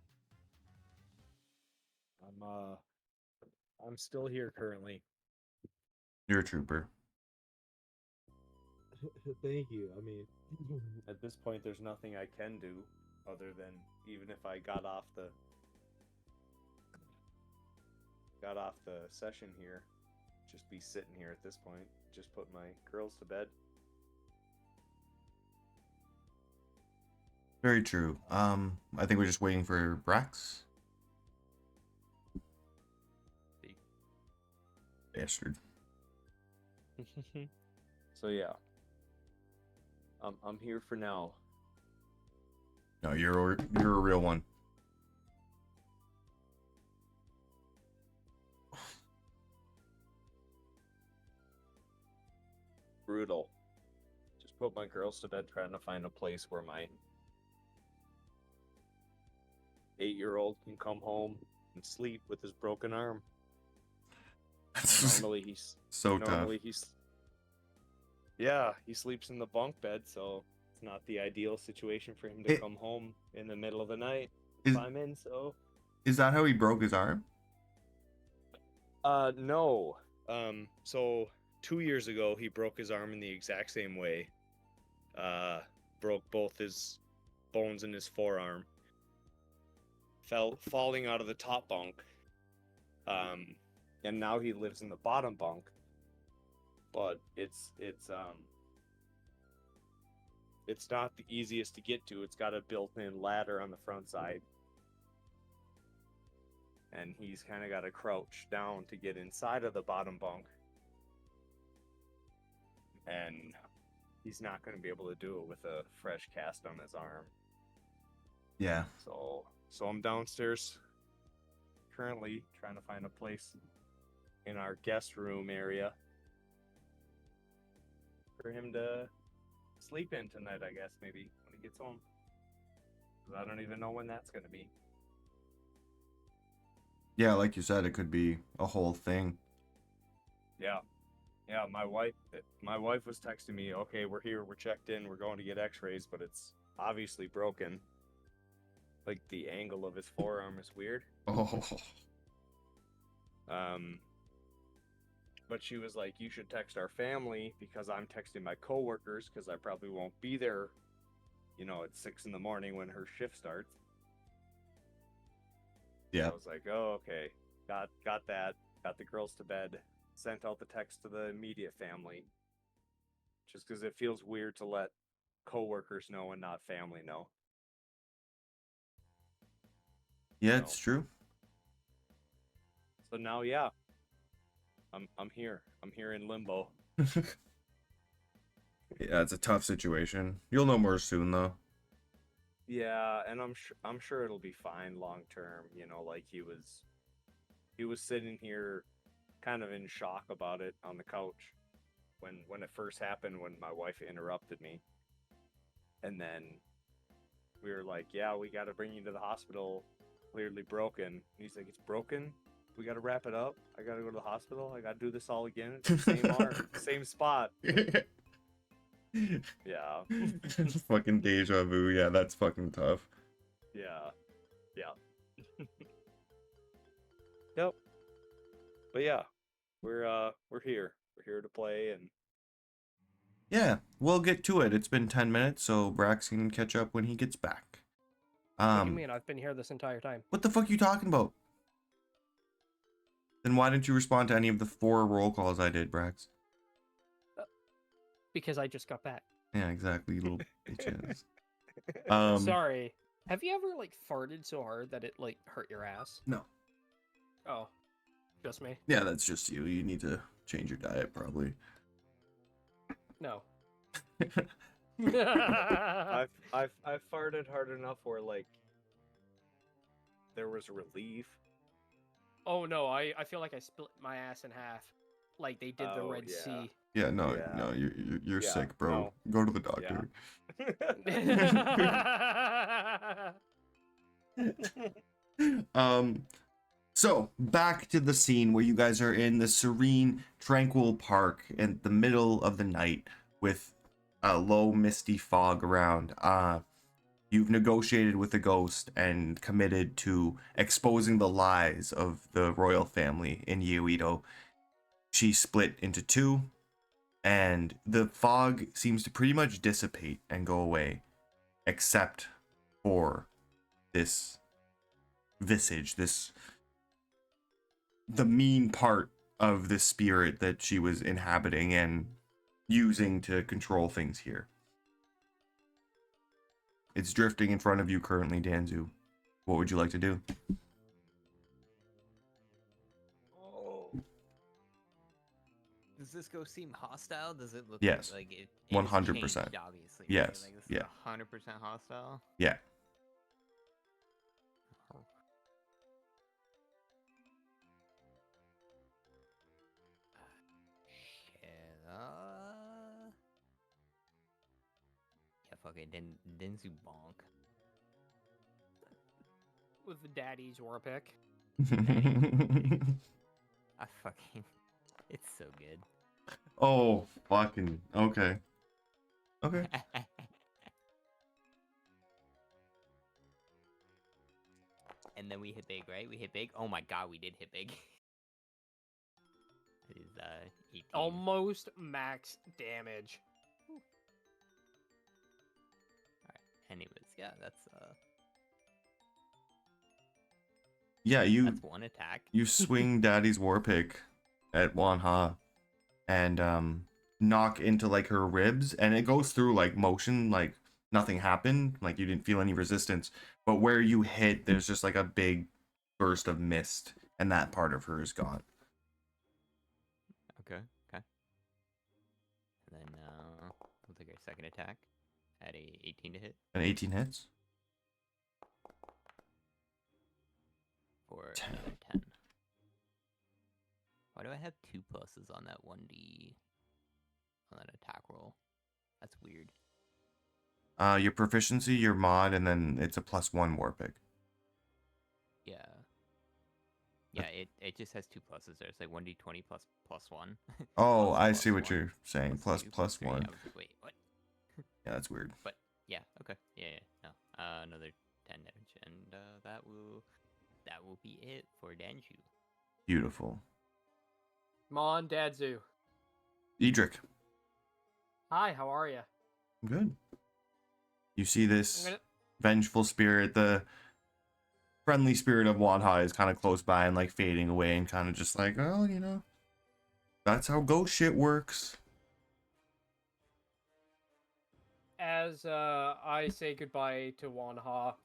I'm still here currently. You're a trooper. Thank you. I mean, at this point, there's nothing I can do other than even if I got off the session here, just be sitting here at this point, just put my girls to bed. Very true. I think we're just waiting for Brax. Speak. Bastard. So yeah, I'm here for now. No, you're a real one. Brutal. Just put my girls to bed trying to find a place where my 8-year-old can come home and sleep with his broken arm. Normally he's So tough. he sleeps in the bunk bed, so it's not the ideal situation for him to come home in the middle of the night if I'm in. So Is that how he broke his arm? no. So 2 years ago he broke his arm in the exact same way. Broke both his bones in his forearm. Falling out of the top bunk. And now he lives in the bottom bunk. But it's not the easiest to get to. It's got a built-in ladder on the front side. And he's kind of got to crouch down to get inside of the bottom bunk. And he's not going to be able to do it with a fresh cast on his arm. Yeah. So I'm downstairs currently trying to find a place in our guest room area for him to sleep in tonight, I guess, maybe when he gets home. 'Cause I don't even know when that's going to be. Yeah, like you said, it could be a whole thing. Yeah, my wife was texting me, okay, we're here, we're checked in, we're going to get x-rays, but it's obviously broken. Like, the angle of his forearm is weird. Oh. But she was like, you should text our family because I'm texting my coworkers because I probably won't be there, at 6 in the morning when her shift starts. Yeah. So I was like, oh, okay. Got that. Got the girls to bed. Sent out the text to the immediate family. Just because it feels weird to let coworkers know and not family know. Yeah, it's true. So now, yeah. I'm here. I'm here in limbo. Yeah, it's a tough situation. You'll know more soon, though. Yeah, and I'm sure it'll be fine long term. Like he was sitting here, kind of in shock about it on the couch, when it first happened, when my wife interrupted me, and then we were like, yeah, we got to bring you to the hospital. Clearly broken. And he's like, it's broken. We got to wrap it up. I got to go to the hospital. I got to do this all again. It's the same arm, same spot. Yeah. Fucking deja vu. Yeah, that's fucking tough. Yeah. Yep. But yeah, we're here. We're here to play, and Yeah, we'll get to it. It's been 10 minutes, so Brax can catch up when he gets back. What do you mean? I've been here this entire time. What the fuck are you talking about? Then why didn't you respond to any of the 4 roll calls I did, Brax? Because I just got back. Yeah, exactly, you little bitches. Sorry. Have you ever like farted so hard that it like hurt your ass? No. Oh, just me. Yeah, that's just you. You need to change your diet, probably. No. I've farted hard enough where like there was relief. Oh no, I feel like I split my ass in half, like they did the Oh, Red yeah. Sea. Yeah, no, Yeah. no, you're Yeah, sick, bro. no. Go to the doctor. So back to the scene where you guys are in the serene, tranquil park in the middle of the night with a low, misty fog around. You've negotiated with the ghost and committed to exposing the lies of the royal family in Yeonido. She split into two, and the fog seems to pretty much dissipate and go away, except for this visage, the mean part of the spirit that she was inhabiting and using to control things here. It's drifting in front of you currently, Danzu. What would you like to do? Oh. Does this go seem hostile? Does it look Yes. like it? 100%. Changed, obviously. right? Yes, Like, this yeah. is 100% hostile. Yeah. Oh. Shit. Yeah, fuck it. Denzu bonk. With the daddy's war pick. I fucking. It's so good. Oh, fucking okay. Okay. And then we hit big, right? We hit big. Oh my god, we did hit big. It is 18. Almost max damage. Alright. Anyways, yeah, that's Yeah, that's one attack. you swing Daddy's war pick at Wanha and knock into like her ribs, and it goes through like motion, like nothing happened, like you didn't feel any resistance, but where you hit, there's just like a big burst of mist, and that part of her is gone. Okay. And then we'll take our second attack at a 18 to hit And 18 hits. for 10. another 10. Why do I have 2 pluses on that 1d on that attack roll? That's weird. Your proficiency, your mod, and then it's a +1 war pick. Yeah. Yeah, it just has 2 pluses there. It's like 1d20 plus 1. Oh, Plus- I plus see what 1, you're saying. Plus 2, plus 3. 1. I was like, wait, what? Yeah, that's weird. But yeah, okay. Yeah. No. Another 10 damage, and that will be it for Danju. Beautiful. Come on, Dadzu. Edric. Hi, how are you? Good. You see this I'm gonna... vengeful spirit, the friendly spirit of Wanha is kind of close by and like fading away and kind of just like, oh, you know, that's how ghost shit works. As I say goodbye to Wanha,